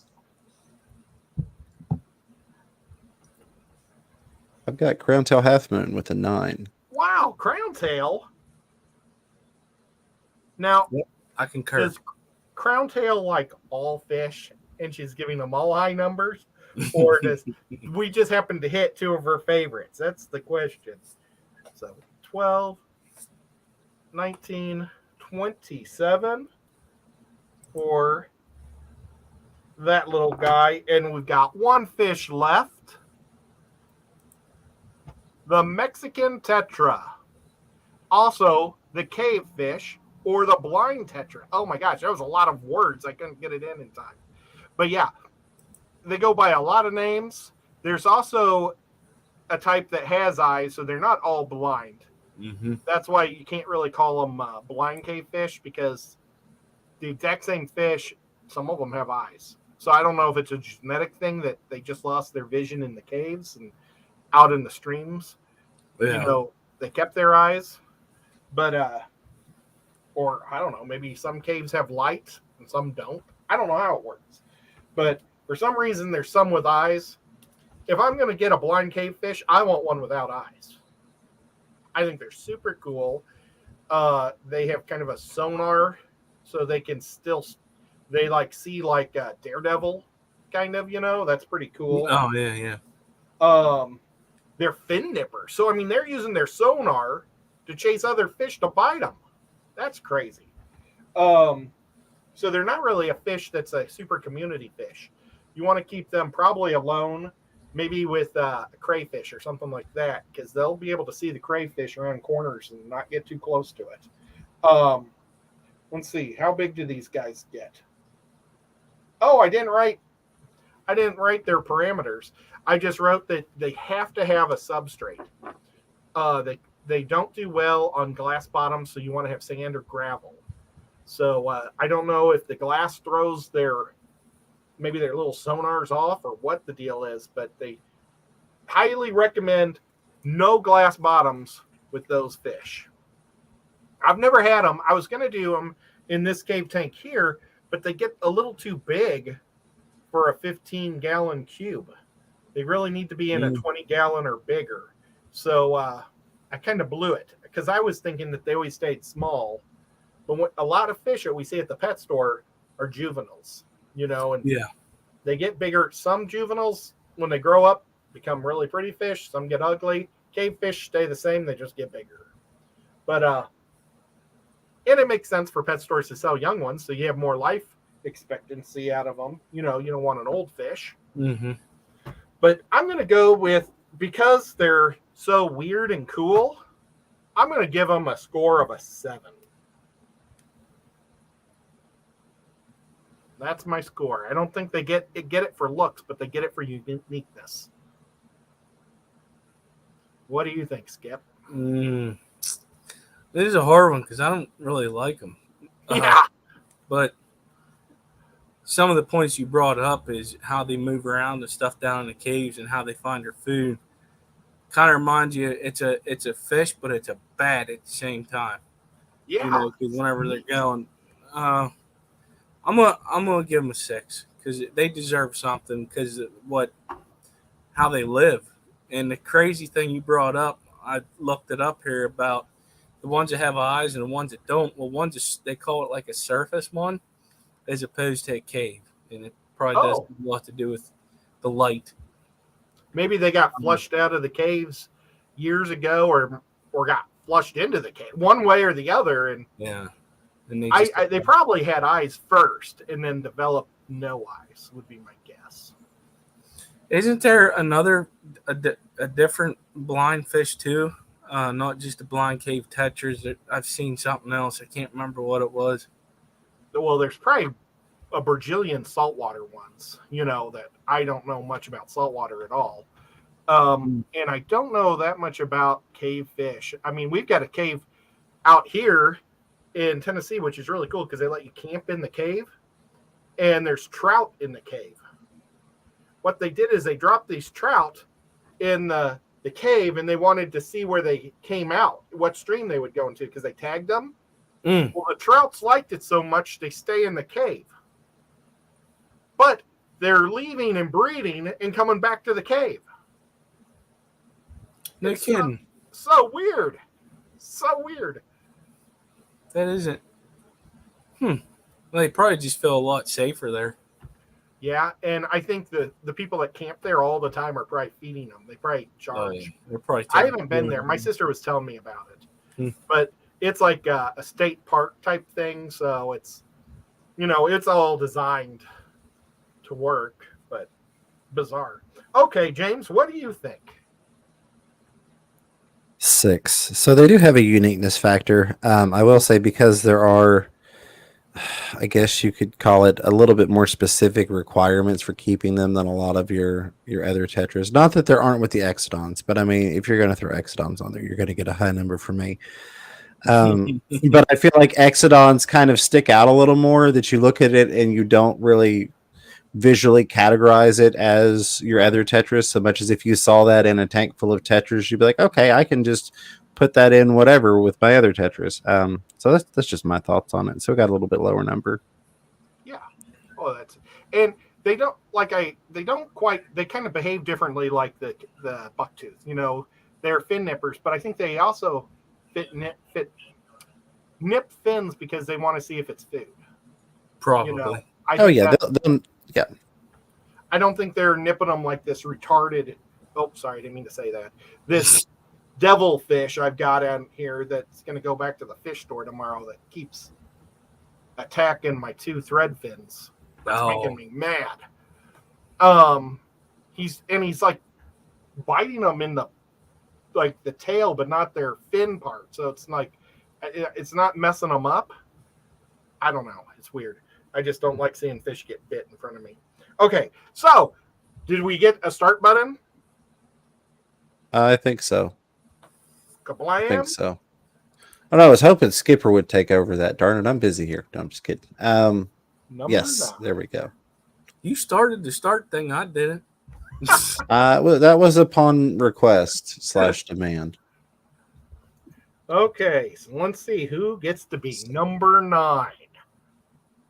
I've got Crown Tail Half Moon with a 9. Wow, crown tail. Now, I concur. does crown tail like all fish and she's giving them all high numbers? Or does we just happen to hit 2 of her favorites? That's the question. So 12, 19, 27 for that little guy. And we've got 1 fish left. The Mexican Tetra. Also, the cave fish or the blind Tetra. Oh my gosh, that was a lot of words. I couldn't get it in time. But yeah, they go by a lot of names. There's also a type that has eyes, so they're not all blind. Mm-hmm. That's why you can't really call them blind cave fish, because the exact same fish, some of them have eyes. So I don't know if it's a genetic thing that they just lost their vision in the caves and out in the streams. Yeah. You know, they kept their eyes, but or I don't know, maybe some caves have light and some don't. I don't know how it works, but for some reason there's some with eyes. If I'm going to get a blind cave fish, I want one without eyes. I think they're super cool. They have kind of a sonar, so they can still, they like see like Daredevil, kind of, you know. That's pretty cool. Oh yeah. They're fin nippers. So, I mean, they're using their sonar to chase other fish to bite them. That's crazy. So they're not really a fish that's a super community fish. You want to keep them probably alone, maybe with crayfish or something like that, because they'll be able to see the crayfish around corners and not get too close to it. Let's see. How big do these guys get? Oh, I didn't write their parameters. I just wrote that they have to have a substrate. They don't do well on glass bottoms, so you want to have sand or gravel. So I don't know if the glass throws maybe their little sonars off or what the deal is, but they highly recommend no glass bottoms with those fish. I've never had them. I was going to do them in this cave tank here, but they get a little too big for a 15-gallon cube. They really need to be in a 20-gallon or bigger. So I kind of blew it, because I was thinking that they always stayed small. But a lot of fish that we see at the pet store are juveniles, you know, and Yeah. they get bigger. Some juveniles, when they grow up, become really pretty fish. Some get ugly. Cave fish stay the same. They just get bigger. But and it makes sense for pet stores to sell young ones, so you have more life expectancy out of them. You know, you don't want an old fish. Mm-hmm. But I'm going to go with, because they're so weird and cool, I'm going to give them a score of a 7. That's my score. I don't think they get it for looks, but they get it for uniqueness. What do you think, Skip? This is a hard one because I don't really like them. Yeah. But some of the points you brought up is how they move around and stuff down in the caves and how they find their food. Kind of reminds you it's a fish, but it's a bat at the same time. Yeah. You know, because whenever they're going, I'm gonna give them a 6 because they deserve something because of how they live. And the crazy thing you brought up, I looked it up here about the ones that have eyes and the ones that don't. Well, they call it like a surface one, as opposed to a cave, and it probably does have a lot to do with the light. Maybe they got flushed out of the caves years ago, or got flushed into the cave, one way or the other. And yeah, and they probably had eyes first, and then developed no eyes. Would be my guess. Isn't there a different blind fish too? Not just the blind cave tetras. I've seen something else. I can't remember what it was. Well, there's probably a bajillion saltwater ones, that I don't know much about saltwater at all. And I don't know that much about cave fish. I mean, we've got a cave out here in Tennessee, which is really cool because they let you camp in the cave, and there's trout in the cave. What they did is they dropped these trout in the cave, and they wanted to see where they came out, what stream they would go into, because they tagged them. Well, the trouts liked it so much they stay in the cave. But they're leaving and breeding and coming back to the cave. No kidding. So weird. So weird. That isn't. Well, they probably just feel a lot safer there. Yeah, and I think the people that camp there all the time are probably feeding them. They probably charge. Oh, yeah. They're probably I haven't been there. My sister was telling me about it. Hmm. But it's like a state park type thing, so it's, it's all designed to work, but bizarre. Okay, James, what do you think? 6. So they do have a uniqueness factor. I will say, because there are, I guess you could call it, a little bit more specific requirements for keeping them than a lot of your other Tetras. Not that there aren't with the Exodons, but I mean, if you're going to throw Exodons on there, you're going to get a high number from me. But I feel like Exodons kind of stick out a little more, that you look at it and you don't really visually categorize it as your other Tetris so much as if you saw that in a tank full of Tetras, you'd be like, okay, I can just put that in whatever with my other Tetris. So that's just my thoughts on it. So it got a little bit lower number. Yeah. Oh, and they don't they kind of behave differently like the Bucktooth. They're fin nippers, but I think they also nip fins because they want to see if it's food. Probably. Yeah. I don't think they're nipping them like this retarded. Oh, sorry, I didn't mean to say that. This devil fish I've got on here that's going to go back to the fish store tomorrow that keeps attacking my 2 thread fins. That's making me mad. He's like biting them in the tail, but not their fin part. So it's like, it's not messing them up. I don't know. It's weird. I just don't like seeing fish get bit in front of me. Okay, so did we get a start button? I think so. Kablam? I think so. I was hoping Skipper would take over that. Darn it, I'm busy here. No, I'm just kidding. Yes, 9. there we go. You started the start thing. I didn't. Well, that was upon request / demand. Okay, so let's see who gets to be number 9.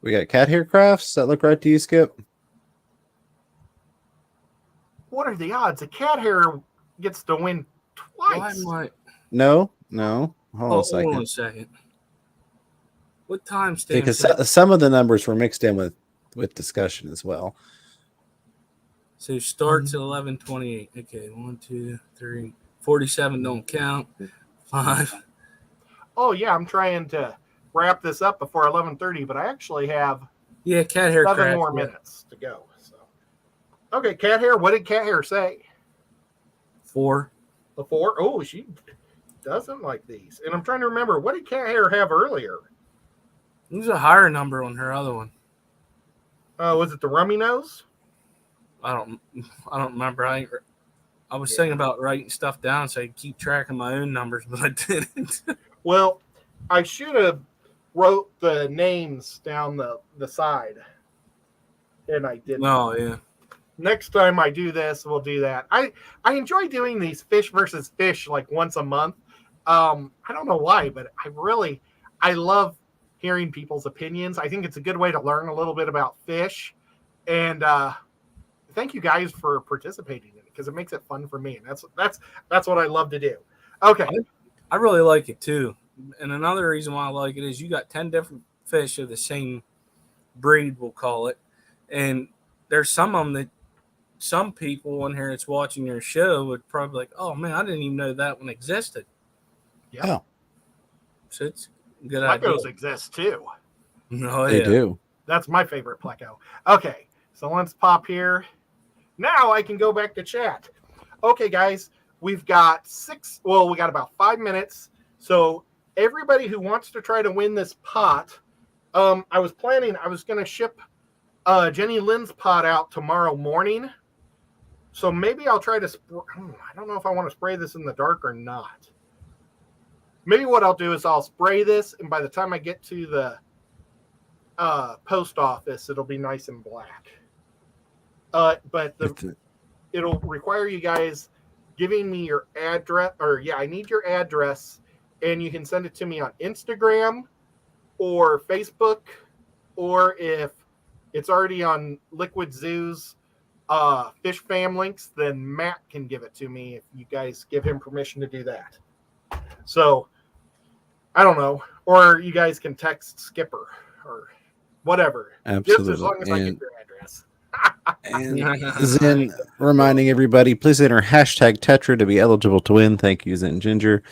We got Cat Hair Crafts. Does that look right to you, Skip? What are the odds? A cat hair gets to win twice. No. Hold on a second. What time stamp? Because some of the numbers were mixed in with discussion as well. So starts at 11:28. Okay, 1, 2, 3, 47 don't count. 5. Oh yeah, I'm trying to wrap this up before 11:30, but I actually have cat hair 7 more minutes to go. So, okay, cat hair. What did cat hair say? 4. The 4. Oh, she doesn't like these. And I'm trying to remember, what did cat hair have earlier? There's a higher number on her other one. Was it the rummy nose? I don't remember. I was thinking about writing stuff down so I could keep track of my own numbers, but I didn't. Well, I should have wrote the names down the side, and I didn't. Oh, yeah. Next time I do this, we'll do that. I enjoy doing these fish versus fish like once a month. I don't know why, but I love hearing people's opinions. I think it's a good way to learn a little bit about fish. And thank you guys for participating in it because it makes it fun for me. And that's what I love to do. Okay. I really like it too. And another reason why I like it is you got 10 different fish of the same breed, we'll call it. And there's some of them that some people in here that's watching your show would probably be like, oh man, I didn't even know that one existed. Yeah. Oh. So it's a good idea. Plecos exist too. No, They do. That's my favorite pleco. Okay, so let's pop here. Now I can go back to chat. Okay, guys, we've got we got about 5 minutes. So everybody who wants to try to win this pot, I was going to ship Jenny Lynn's pot out tomorrow morning. So maybe I'll try to I don't know if I want to spray this in the dark or not. Maybe what I'll do is I'll spray this, and by the time I get to the post office, it'll be nice and black. But it'll require you guys giving me your address, I need your address, and you can send it to me on Instagram or Facebook, or if it's already on Liquid Zoo's Fish Fam links, then Matt can give it to me if you guys give him permission to do that. So, I don't know. Or you guys can text Skipper or whatever. Absolutely. Just as long as I get your address. And Zen reminding everybody, please enter hashtag Tetra to be eligible to win. Thank you, Zen Ginger.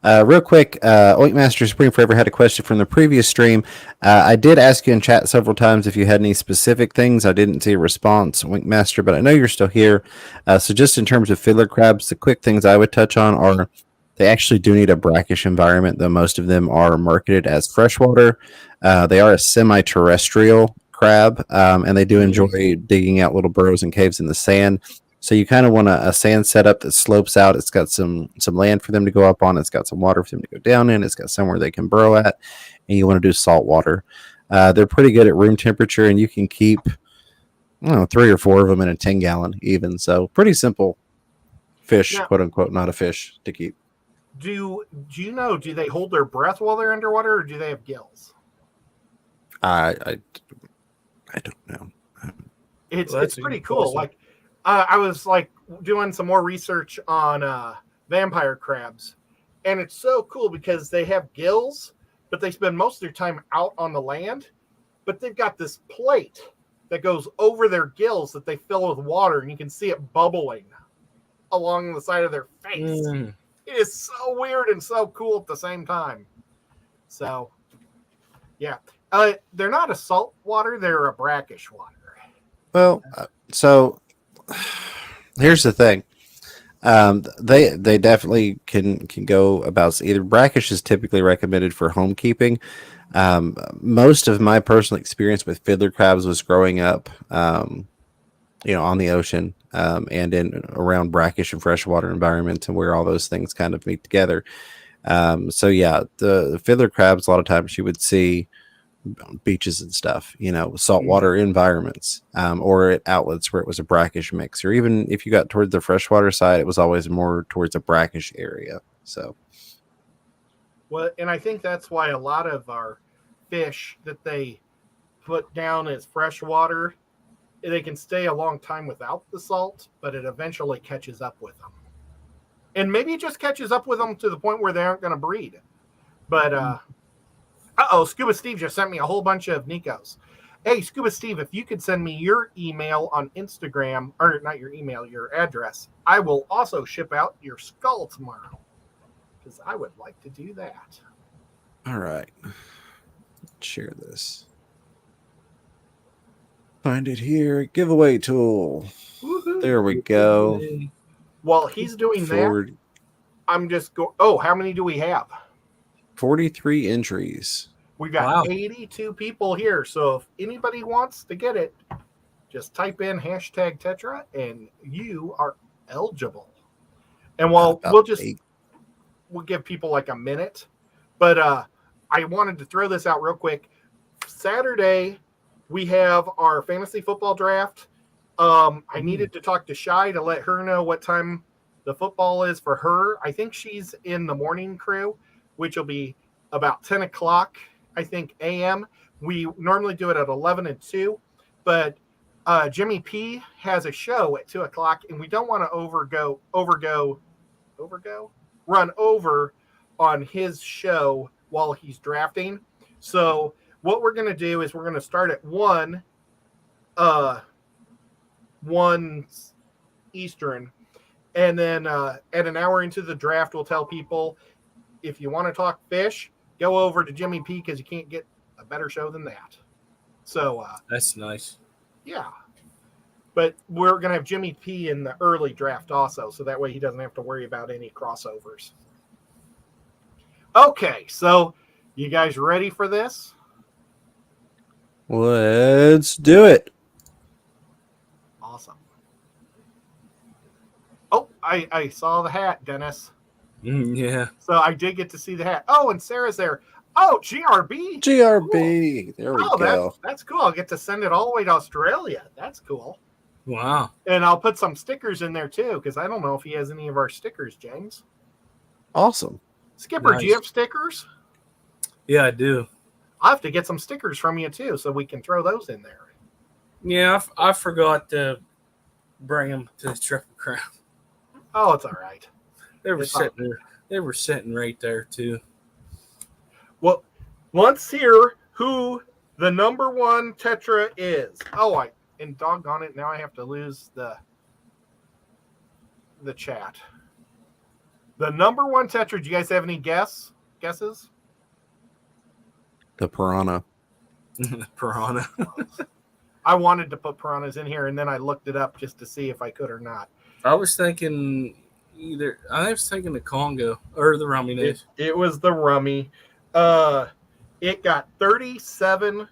Real quick, Oinkmaster Supreme Forever had a question from the previous stream. I did ask you in chat several times if you had any specific things. I didn't see a response, Oinkmaster, but I know you're still here. So just in terms of fiddler crabs, the quick things I would touch on are they actually do need a brackish environment, though most of them are marketed as freshwater. They are a semi-terrestrial crab, and they do enjoy digging out little burrows and caves in the sand. So you kind of want a sand setup that slopes out. It's got some land for them to go up on. It's got some water for them to go down in. It's got somewhere they can burrow at, and you want to do salt water. They're pretty good at room temperature, and you can keep 3 or 4 of them in a 10-gallon even. So pretty simple fish, now, quote unquote, not a fish to keep. Do you know, do they hold their breath while they're underwater, or do they have gills? I don't know. It's pretty cool. Like I was like doing some more research on vampire crabs, and it's so cool because they have gills, but they spend most of their time out on the land. But they've got this plate that goes over their gills that they fill with water, and you can see it bubbling along the side of their face. It is so weird and so cool at the same time. So, yeah. They're not a salt water, they're a brackish water. Well, so here's the thing. They definitely can go about either. Brackish is typically recommended for home keeping. Most of my personal experience with fiddler crabs was growing up, on the ocean, and in around brackish and freshwater environments, and where all those things kind of meet together. So yeah, the fiddler crabs, a lot of times you would see beaches and stuff, saltwater environments, or at outlets where it was a brackish mix, or even if you got towards the freshwater side, it was always more towards a brackish area. So, well, and I think that's why a lot of our fish that they put down as freshwater, they can stay a long time without the salt, but it eventually catches up with them. And maybe it just catches up with them to the point where they aren't going to breed. But, Scuba Steve just sent me a whole bunch of Nikos. Hey, Scuba Steve, if you could send me your email on Instagram, or not your email, your address, I will also ship out your skull tomorrow, because I would like to do that. All right. Let's share this. Find it here. Giveaway tool. Woo-hoo. There we go. While he's doing that, I'm just going. Oh, how many do we have? 43 entries. We got 82 people here. So if anybody wants to get it, just type in hashtag Tetra and you are eligible. And we'll give people like a minute. But I wanted to throw this out real quick. Saturday, we have our fantasy football draft. I needed to talk to Shy to let her know what time the football is for her. I think she's in the morning crew, which will be about 10 o'clock, I think, a.m. We normally do it at 11 and 2, but Jimmy P has a show at 2 o'clock, and we don't want to run over on his show while he's drafting. So what we're going to do is we're going to start at 1 Eastern, and then at an hour into the draft, we'll tell people, if you want to talk fish, go over to Jimmy P, because you can't get a better show than that. So that's nice. Yeah. But we're going to have Jimmy P in the early draft also, so that way he doesn't have to worry about any crossovers. Okay, so you guys ready for this? Let's do it. I saw the hat, Dennis. Yeah. So I did get to see the hat. Oh, and Sarah's there. Oh, GRB. GRB. There we Oh, go. that's cool. I'll get to send it all the way to Australia. That's cool. Wow. And I'll put some stickers in there too, because I don't know if he has any of our stickers, James. Awesome. Skipper, Nice. do you have stickers? Yeah, I do. I'll have to get some stickers from you too, so we can throw those in there. Yeah, I forgot to bring them to the Triple Crown. Oh, it's all right. They were It's sitting there. They were sitting right there too. Well, let's hear who the number one Tetra is. Oh, and doggone it, now I have to lose the chat. The number one Tetra, do you guys have any guesses? The piranha. Piranha. I wanted to put piranhas in here, and then I looked it up just to see if I could or not. I was thinking the Congo or the Rummy nose. It was the Rummy. It got 37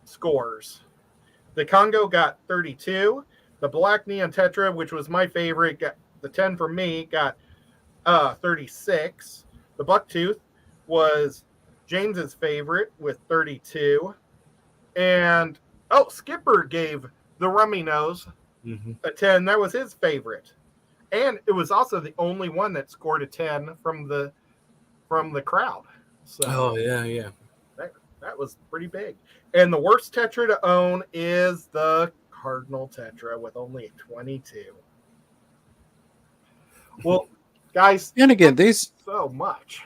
scores. The Congo got 32. The Black Neon Tetra, which was my favorite, got the 10 for me, got 36. The Bucktooth was James's favorite with 32. And Skipper gave the Rummy nose a 10. That was his favorite. And it was also the only one that scored a 10 from the crowd. So yeah. That was pretty big. And the worst Tetra to own is the Cardinal Tetra with only a 22. Well, guys, And again, these. so much.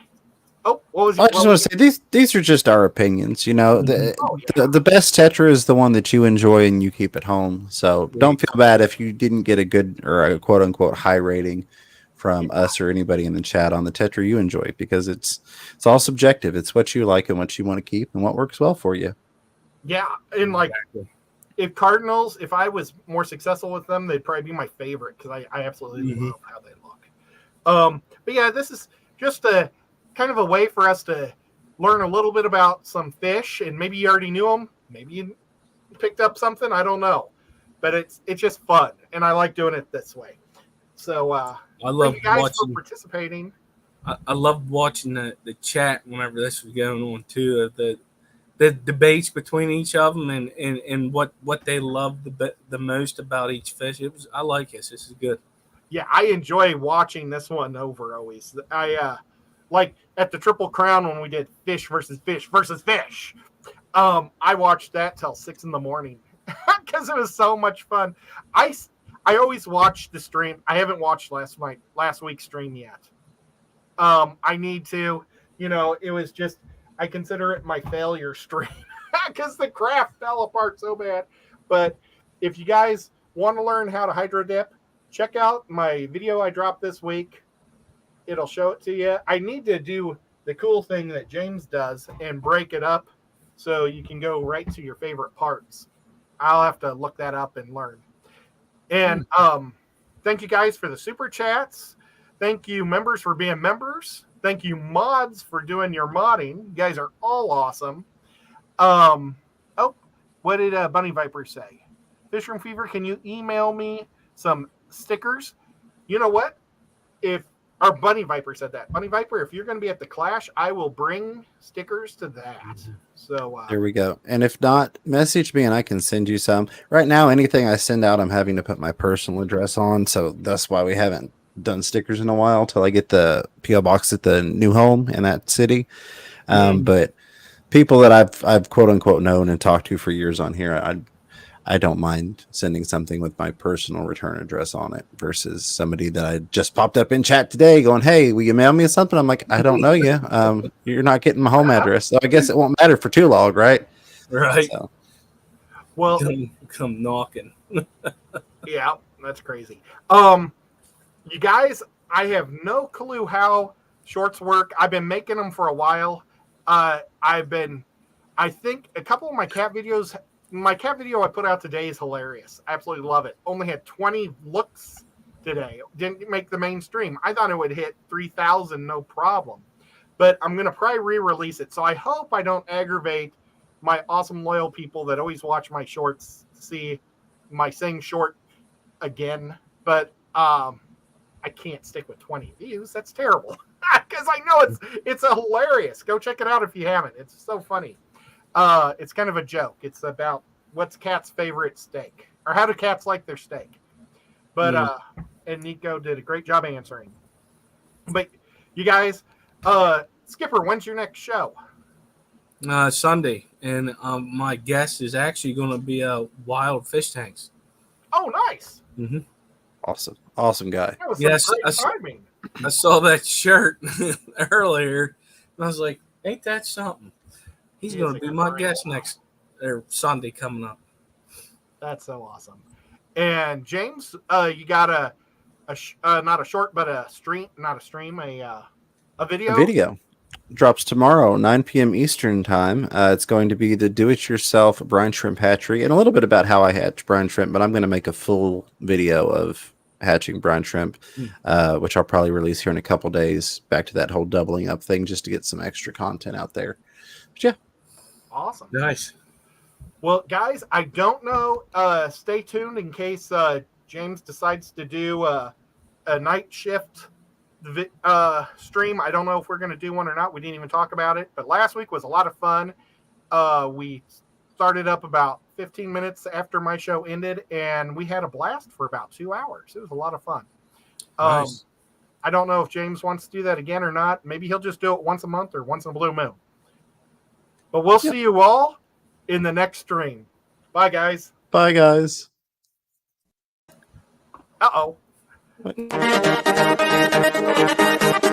Oh, what was? I just want to say these are just our opinions. You know, the best Tetra is the one that you enjoy and you keep at home. So don't feel bad if you didn't get a good or a quote unquote high rating from us or anybody in the chat on the Tetra you enjoy, because it's all subjective. It's what you like and what you want to keep and what works well for you. Yeah, and like if Cardinals, if I was more successful with them, they'd probably be my favorite because I absolutely love how they look. But yeah, this is just a kind of a way for us to learn a little bit about some fish, and maybe you already knew them, maybe you picked up something, I don't know, but it's just fun, and I like doing it this way. So I love thank you guys for participating. I loved watching the chat whenever this was going on too, the debates between each of them and what they love the most about each fish. I like this. This is good. Yeah, I enjoy watching this one over always. I like at the Triple Crown when we did fish versus fish versus fish. I watched that till 6 a.m. because it was so much fun. I always watch the stream. I haven't watched last week's stream yet. I need to. You know, it was just I consider it my failure stream because the craft fell apart so bad. But if you guys want to learn how to hydro dip, check out my video I dropped this week. It'll show it to you. I need to do the cool thing that James does and break it up so you can go right to your favorite parts. I'll have to look that up and learn. And thank you guys for the super chats. Thank you members for being members. Thank you mods for doing your modding. You guys are all awesome. What did Bunny Viper say? Fishroom Fever, can you email me some stickers? You know what? Our Bunny Viper said that. Bunny Viper, if you're going to be at the Clash, I will bring stickers to that. So there we go. And if not, message me and I can send you some. Right now, anything I send out, I'm having to put my personal address on. So that's why we haven't done stickers in a while till I get the PO box at the new home in that city. But people that I've quote unquote known and talked to for years on here, I don't mind sending something with my personal return address on it versus somebody that I just popped up in chat today going, hey, will you mail me something? I'm like, I don't know you. You're not getting my home address. So I guess it won't matter for too long, right? Right. So. Well, come knocking. Yeah, that's crazy. You guys, I have no clue how shorts work. I've been making them for a while. I think a couple of my cat videos, my cat video I put out today is hilarious. I absolutely love it. Only had 20 looks today. Didn't make the mainstream. I thought it would hit 3,000 no problem. But I'm going to probably re-release it. So I hope I don't aggravate my awesome loyal people that always watch my shorts to see my sing short again. But I can't stick with 20 views. That's terrible. Because I know it's hilarious. Go check it out if you haven't. It's so funny. It's kind of a joke. It's about what's cat's favorite steak, or how do cats like their steak. But and Nico did a great job answering. But you guys, Skipper, when's your next show? Sunday, and my guest is actually going to be wild fish tanks. Oh, nice. Mm-hmm. Awesome guy. That was Yes, great timing. I saw that shirt earlier, and I was like, "Ain't that something?" He's going to be my guest next Sunday coming up. That's so awesome. And James, you got not a short, but a stream, not a stream, a video. A video drops tomorrow, 9 p.m. Eastern time. It's going to be the do-it-yourself brine shrimp hatchery, and a little bit about how I hatch brine shrimp. But I'm going to make a full video of hatching brine shrimp, which I'll probably release here in a couple days. Back to that whole doubling up thing, just to get some extra content out there. But yeah, awesome, nice. Well, guys, I don't know. Stay tuned in case James decides to do a night shift stream. I don't know if we're going to do one or not. We didn't even talk about it. But last week was a lot of fun. We started up about 15 minutes after my show ended, and we had a blast for about 2 hours. It was a lot of fun. Nice. I don't know if James wants to do that again or not. Maybe he'll just do it once a month or once in a blue moon. But we'll see you all in the next stream. Bye, guys. bye guys. Uh-oh.